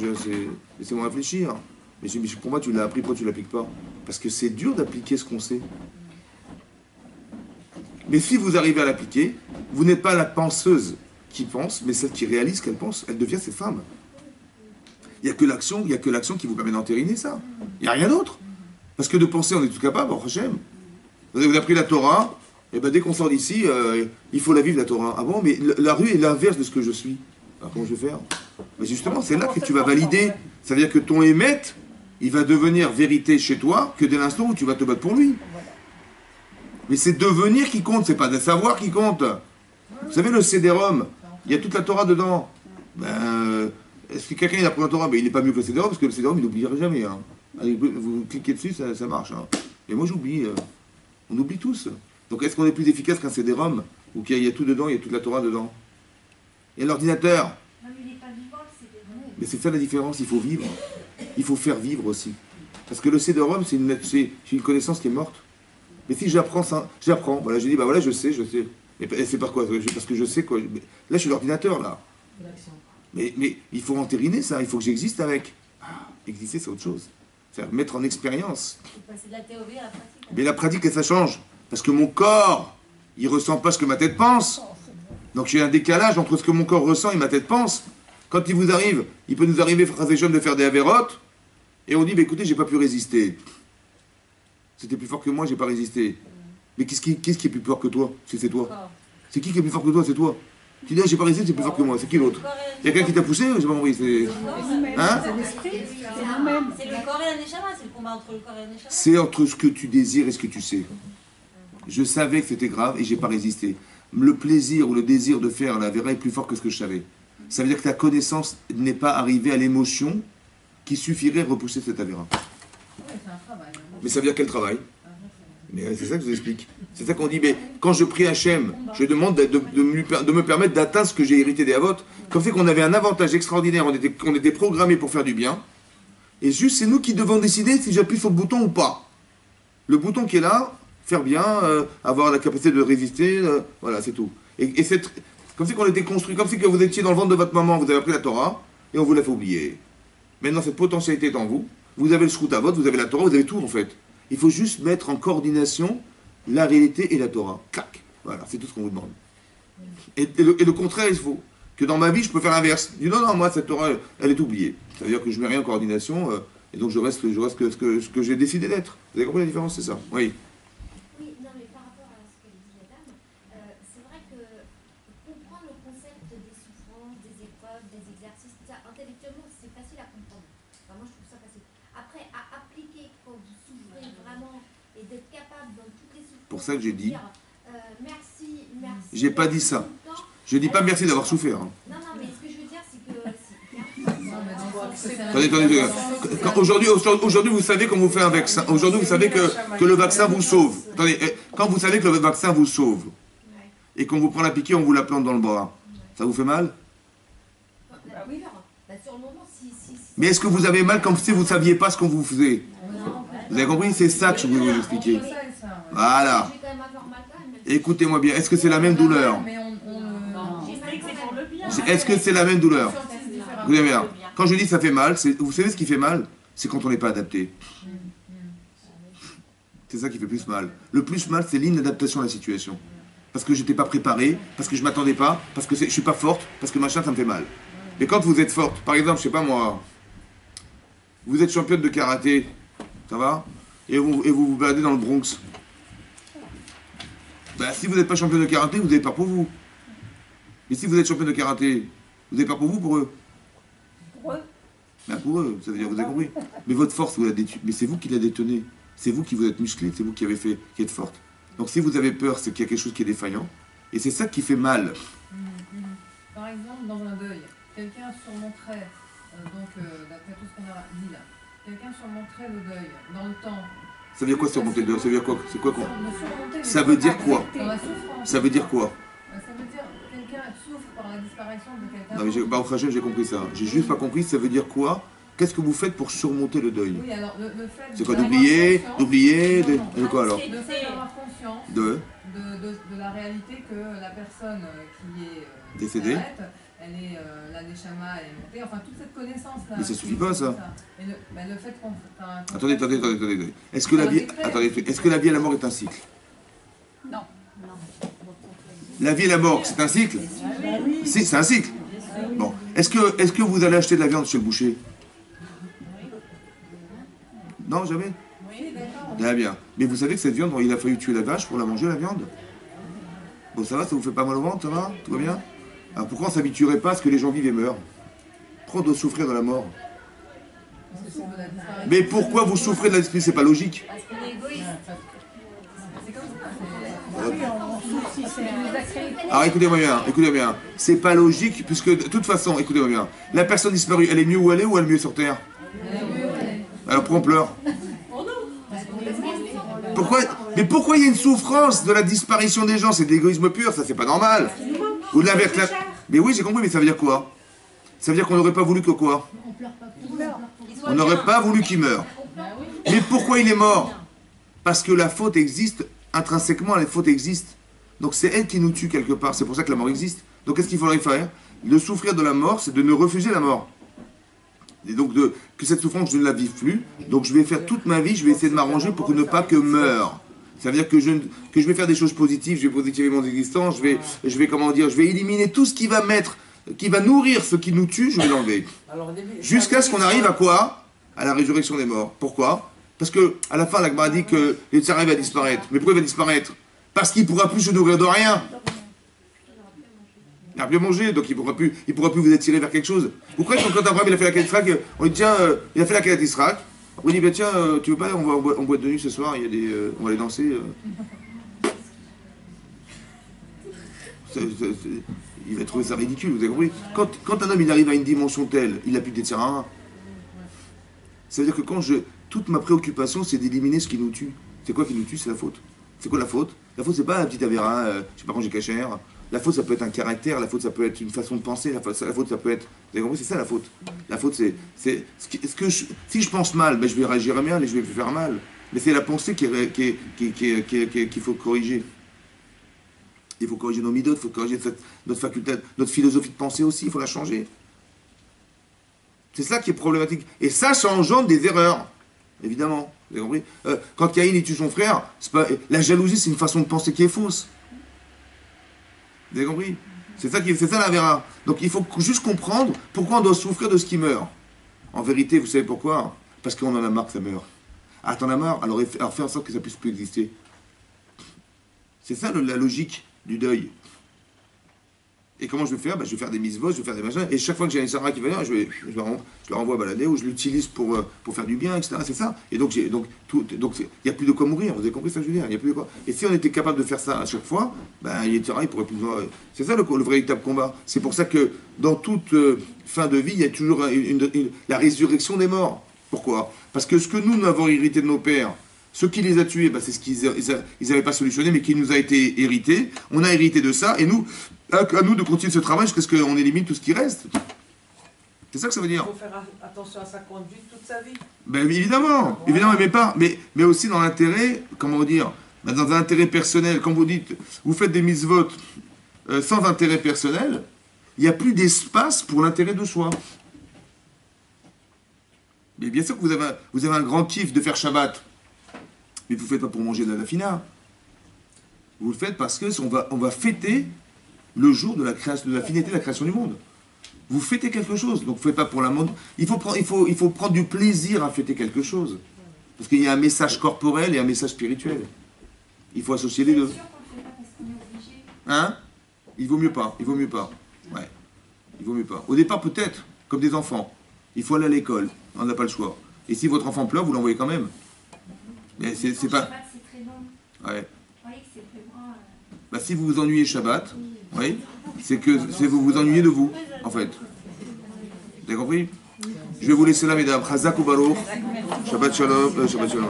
laissez-moi réfléchir. Mais pour moi, tu l'as appris, pourquoi tu ne l'appliques pas? Parce que c'est dur d'appliquer ce qu'on sait. Mais si vous arrivez à l'appliquer, vous n'êtes pas la penseuse qui pense, mais celle qui réalise qu'elle pense. Elle devient cette femme. Il n'y a que l'action qui vous permet d'entériner ça. Il n'y a rien d'autre. Parce que de penser, on est tout capable, en Hachem. Vous avez appris la Torah, et ben dès qu'on sort d'ici, il faut la vivre la Torah. Ah bon, mais la rue est l'inverse de ce que je suis. Alors comment je vais faire? Mais justement, c'est là que tu vas valider. Ça veut dire que ton émet, il va devenir vérité chez toi que dès l'instant où tu vas te battre pour lui. Mais c'est devenir qui compte, c'est pas de savoir qui compte. Vous savez, le CD-ROM, il y a toute la Torah dedans. Est-ce que quelqu'un il apprend la Torah? Mais il n'est pas mieux que le CD-ROM, parce que le CD-ROM, il n'oubliera jamais. Hein. Allez, vous cliquez dessus, ça marche. Hein. Et moi, j'oublie. On oublie tous. Donc, est-ce qu'on est plus efficace qu'un CD-ROM? Ou qu'il y a tout dedans, il y a toute la Torah dedans? Il y a l'ordinateur. Mais c'est ça la différence, il faut vivre. Il faut faire vivre aussi. Parce que le CD-ROM, c'est une connaissance qui est morte. Mais si j'apprends ça, j'apprends. Voilà, je dis, bah voilà, je sais. Et c'est par quoi? Parce que je sais quoi. Là, je suis l'ordinateur, là. Mais il faut entériner ça, il faut que j'existe avec. Exister, c'est autre chose. C'est mettre en expérience. C'est de la théorie à la pratique. Mais la pratique, ça change. Parce que mon corps, il ressent pas ce que ma tête pense. Donc j'ai un décalage entre ce que mon corps ressent et ma tête pense. Quand il vous arrive, il peut nous arriver, frères et jeunes, de faire des avérotes, et on dit, bah, écoutez, j'ai pas pu résister. C'était plus fort que moi, j'ai pas résisté. Mais qu'est-ce qui est plus fort que toi? C'est toi. C'est qui est plus fort que toi? C'est toi. Tu dis, ah, j'ai pas résisté, c'est plus fort que moi. C'est qui l'autre? Il y a quelqu'un qui t'a poussé? J'ai pas compris. Hein? C'est l'esprit, c'est nous-mêmes. C'est le corps et la neshama, c'est le combat entre le corps et la neshama. C'est entre ce que tu désires et ce que tu sais. Je savais que c'était grave et j'ai pas résisté. Le plaisir ou le désir de faire la vera est plus fort que ce que je savais. Ça veut dire que ta connaissance n'est pas arrivée à l'émotion qui suffirait à repousser cette avéra. C'est un travail. Mais ça veut dire quel travail? Mais c'est ça que je vous explique. C'est ça qu'on dit, mais quand je prie Hachem, je demande de me permettre d'atteindre ce que j'ai hérité des Havot, comme fait qu'on avait un avantage extraordinaire, on était programmés pour faire du bien, et juste c'est nous qui devons décider si j'appuie sur le bouton ou pas. Le bouton qui est là, faire bien, avoir la capacité de résister, voilà, c'est tout. Et c'est comme si qu'on était construit, comme si que vous étiez dans le ventre de votre maman, vous avez appris la Torah, et on vous l'a fait oublier. Maintenant, cette potentialité est en vous, vous avez le Shkout Havot, vous avez la Torah, vous avez tout en fait. Il faut juste mettre en coordination la réalité et la Torah. Clac. Voilà, c'est tout ce qu'on vous demande. Et le contraire, il faut. Que dans ma vie, je peux faire l'inverse. Je dis non, moi, cette Torah, elle est oubliée. Ça veut dire que je ne mets rien en coordination, et donc je reste ce que j'ai décidé d'être. Vous avez compris la différence, c'est ça? Oui. Oui, non, mais par rapport à ce que dit la dame, c'est vrai que comprendre le concept des souffrances, des épreuves, des exercices, tout ça, intellectuellement, c'est facile à comprendre. Enfin, moi, je trouve ça facile. Après, à appliquer quand vous souffrez vraiment et d'être capable dans toutes les souffrances. Pour ça que j'ai dit. Merci. J'ai pas dit ça. Je dis pas merci d'avoir souffert. Hein. Non, mais ce que je veux dire, c'est que. Aujourd'hui, vous savez qu'on vous fait un vaccin. Aujourd'hui, vous savez que le vaccin vous sauve. Attendez, quand vous savez que le vaccin vous sauve et qu'on vous prend la piqûre, on vous la plante dans le bras, ça vous fait mal? Sur le moment, si. Mais est-ce que vous avez mal comme si vous ne saviez pas ce qu'on vous faisait? Vous avez compris? C'est ça que je voulais vous expliquer. Voilà. Écoutez-moi bien. Est-ce que c'est la même douleur? Est-ce que c'est la même douleur? Vous avez bien. Quand je dis ça fait mal, vous savez ce qui fait mal? C'est quand on n'est pas adapté. C'est ça qui fait plus mal. Le plus mal, c'est l'inadaptation à la situation. Parce que je n'étais pas préparé, parce que je ne m'attendais pas, parce que je ne suis pas forte, parce que machin, ça me fait mal. Et quand vous êtes forte, par exemple, je sais pas moi, vous êtes championne de karaté, ça va? Et vous baladez dans le Bronx. Ben, si vous n'êtes pas championne de karaté, vous avez peur pour vous. Mais si vous êtes championne de karaté, vous avez peur pour vous ou pour eux? Pour eux. Ben pour eux, ça veut dire vous avez compris. Mais votre force, vous la détenez. Mais c'est vous qui la détenez. C'est vous qui vous êtes musclé, c'est vous qui êtes forte. Donc si vous avez peur, c'est qu'il y a quelque chose qui est défaillant. Et c'est ça qui fait mal. Par exemple, dans un deuil, quelqu'un surmonterait, d'après tout ce qu'on a dit là, quelqu'un surmonterait le deuil dans le temps. Ça veut dire quoi surmonter le deuil? Ça veut dire quoi? C'est quoi? Surmonter Ça veut dire quoi? dans la souffrance. Ça veut dire quoi? Ça veut dire quelqu'un souffre par la disparition de quelqu'un. Non mais au prochain j'ai compris ça. J'ai juste pas compris ça veut dire quoi. Qu'est-ce que vous faites pour surmonter le deuil? Oui, alors le fait c'est quoi d'oublier de quoi alors? Le fait d'avoir conscience De la réalité que la personne qui est décédée, elle est la Neshama, elle est montée, enfin toute cette connaissance là. Mais ça suffit pas ça. Et le fait qu'on. Attendez. Est-ce que la vie et la mort est un cycle? Non. La vie et la mort, c'est un cycle? Si, c'est un cycle. Bon. Est-ce que vous allez acheter de la viande chez le boucher? Non, jamais? Oui, d'accord. Très bien. Mais vous savez que cette viande, il a fallu tuer la vache pour la manger, la viande? Bon, ça va, ça vous fait pas mal au ventre, ça va? Tout va bien? Alors pourquoi on ne s'habituerait pas à ce que les gens vivent et meurent? Pourquoi on doit souffrir de la mort? Mais pourquoi vous souffrez de la disparition? C'est pas logique. Parce qu'on est égoïste. C'est comme ça. Alors écoutez-moi bien. C'est pas logique, puisque de toute façon, écoutez-moi bien, la personne disparue, elle est mieux où elle est ou elle est mieux sur Terre? Alors pourquoi on pleure? Mais pourquoi il y a une souffrance de la disparition des gens? C'est de l'égoïsme pur, ça c'est pas normal. Ou de la Mais oui, j'ai compris, mais ça veut dire quoi? Ça veut dire qu'on n'aurait pas voulu que quoi? On n'aurait pas voulu qu'il meure. Mais pourquoi il est mort? Parce que la faute existe, intrinsèquement la faute existe. Donc c'est elle qui nous tue quelque part, c'est pour ça que la mort existe. Donc qu'est-ce qu'il faudrait faire? De souffrir de la mort, c'est de ne refuser la mort. Et donc que cette souffrance, je ne la vive plus. Donc je vais faire toute ma vie, je vais essayer de m'arranger pour ne pas que meure. Ça veut dire que je vais faire des choses positives, je vais positiver mon existence, je vais éliminer tout ce qui va nourrir ce qui nous tue, je vais l'enlever. Jusqu'à ce qu'on arrive à quoi? À la résurrection des morts. Pourquoi? Parce que à la fin, l'Agma dit que le tsara va disparaître. Mais pourquoi il va disparaître? Parce qu'il ne pourra plus se nourrir de rien. Il n'a rien mangé, donc il ne pourra plus vous attirer vers quelque chose. Vous croyez que quand Abraham il a fait la Kélat Israq, on dit tiens, il a fait la Kélat Israq, on dit bah, tiens, tu veux pas, on va en boîte de nuit ce soir, on va aller danser. Il va trouver ça ridicule, vous avez compris? Quand un homme il arrive à une dimension telle, il n'a plus de tsara. Ça veut dire que toute ma préoccupation, c'est d'éliminer ce qui nous tue. C'est quoi qui nous tue? C'est la faute. C'est quoi la faute? La faute, c'est pas un petit avéra, je sais pas manger cachère. La faute, ça peut être un caractère, la faute, ça peut être une façon de penser, la faute, ça peut être... Vous avez compris? C'est ça la faute. La faute, si je pense mal, ben, je vais réagir mal et je vais faire mal. Mais c'est la pensée qu'il faut corriger. Il faut corriger nos midotes, il faut corriger notre faculté, notre philosophie de pensée aussi, il faut la changer. C'est ça qui est problématique. Et ça engendre des erreurs, évidemment. Vous avez compris? Quand Caïn il tue son frère, la jalousie, c'est une façon de penser qui est fausse. Vous avez compris? C'est ça la vera. Donc il faut juste comprendre pourquoi on doit souffrir de ce qui meurt. En vérité, vous savez pourquoi? Parce qu'on en a marre que ça meurt. Ah, t'en as marre? Alors fais en sorte que ça puisse plus exister. C'est ça la logique du deuil. Et comment je vais faire? Ben, je vais faire des mises-vos, je vais faire des machins. Et chaque fois que j'ai un Sarah qui va venir, je le renvoie balader ou je l'utilise pour faire du bien, etc. C'est ça. Et donc, il n'y a plus de quoi mourir. Vous avez compris ça que je veux dire? Il n'y a plus de quoi. Et si on était capable de faire ça à chaque fois, ben, il pourrait plus. C'est ça le véritable combat. C'est pour ça que dans toute fin de vie, il y a toujours la résurrection des morts. Pourquoi? Parce que ce que nous avons hérité de nos pères, ce qui les a tués, ben, c'est ce qu'ils n'avaient pas solutionné, mais qui nous a été hérité. On a hérité de ça, et nous, à nous de continuer ce travail jusqu'à ce qu'on élimine tout ce qui reste. C'est ça que ça veut dire. Il faut faire attention à sa conduite toute sa vie. Ben évidemment, mais aussi dans l'intérêt, comment dire, ben, dans un intérêt personnel. Quand vous dites, vous faites des mitzvot sans intérêt personnel, il n'y a plus d'espace pour l'intérêt de soi. Mais bien sûr que vous avez un grand kiff de faire Shabbat. Mais vous ne le faites pas pour manger de la fina. Vous le faites parce qu'on va fêter le jour de la création, de la finalité de la création du monde. Vous fêtez quelque chose, donc vous ne faites pas pour la mode. Il faut prendre du plaisir à fêter quelque chose. Parce qu'il y a un message corporel et un message spirituel. Il faut associer les deux. Hein? Il vaut mieux pas. Ouais. Il vaut mieux pas. Au départ, peut-être, comme des enfants. Il faut aller à l'école. On n'a pas le choix. Et si votre enfant pleure, vous l'envoyez quand même. Mais c'est pas... C'est très long. Ouais. Vous voyez que c'est vraiment... bah, si vous vous ennuyez Shabbat, oui, c'est que vous vous ennuyez de vous, en fait. Vous avez compris? Je vais vous laisser là, mesdames. Chazak ou Baruch. Shabbat shalom. Shabbat shalom.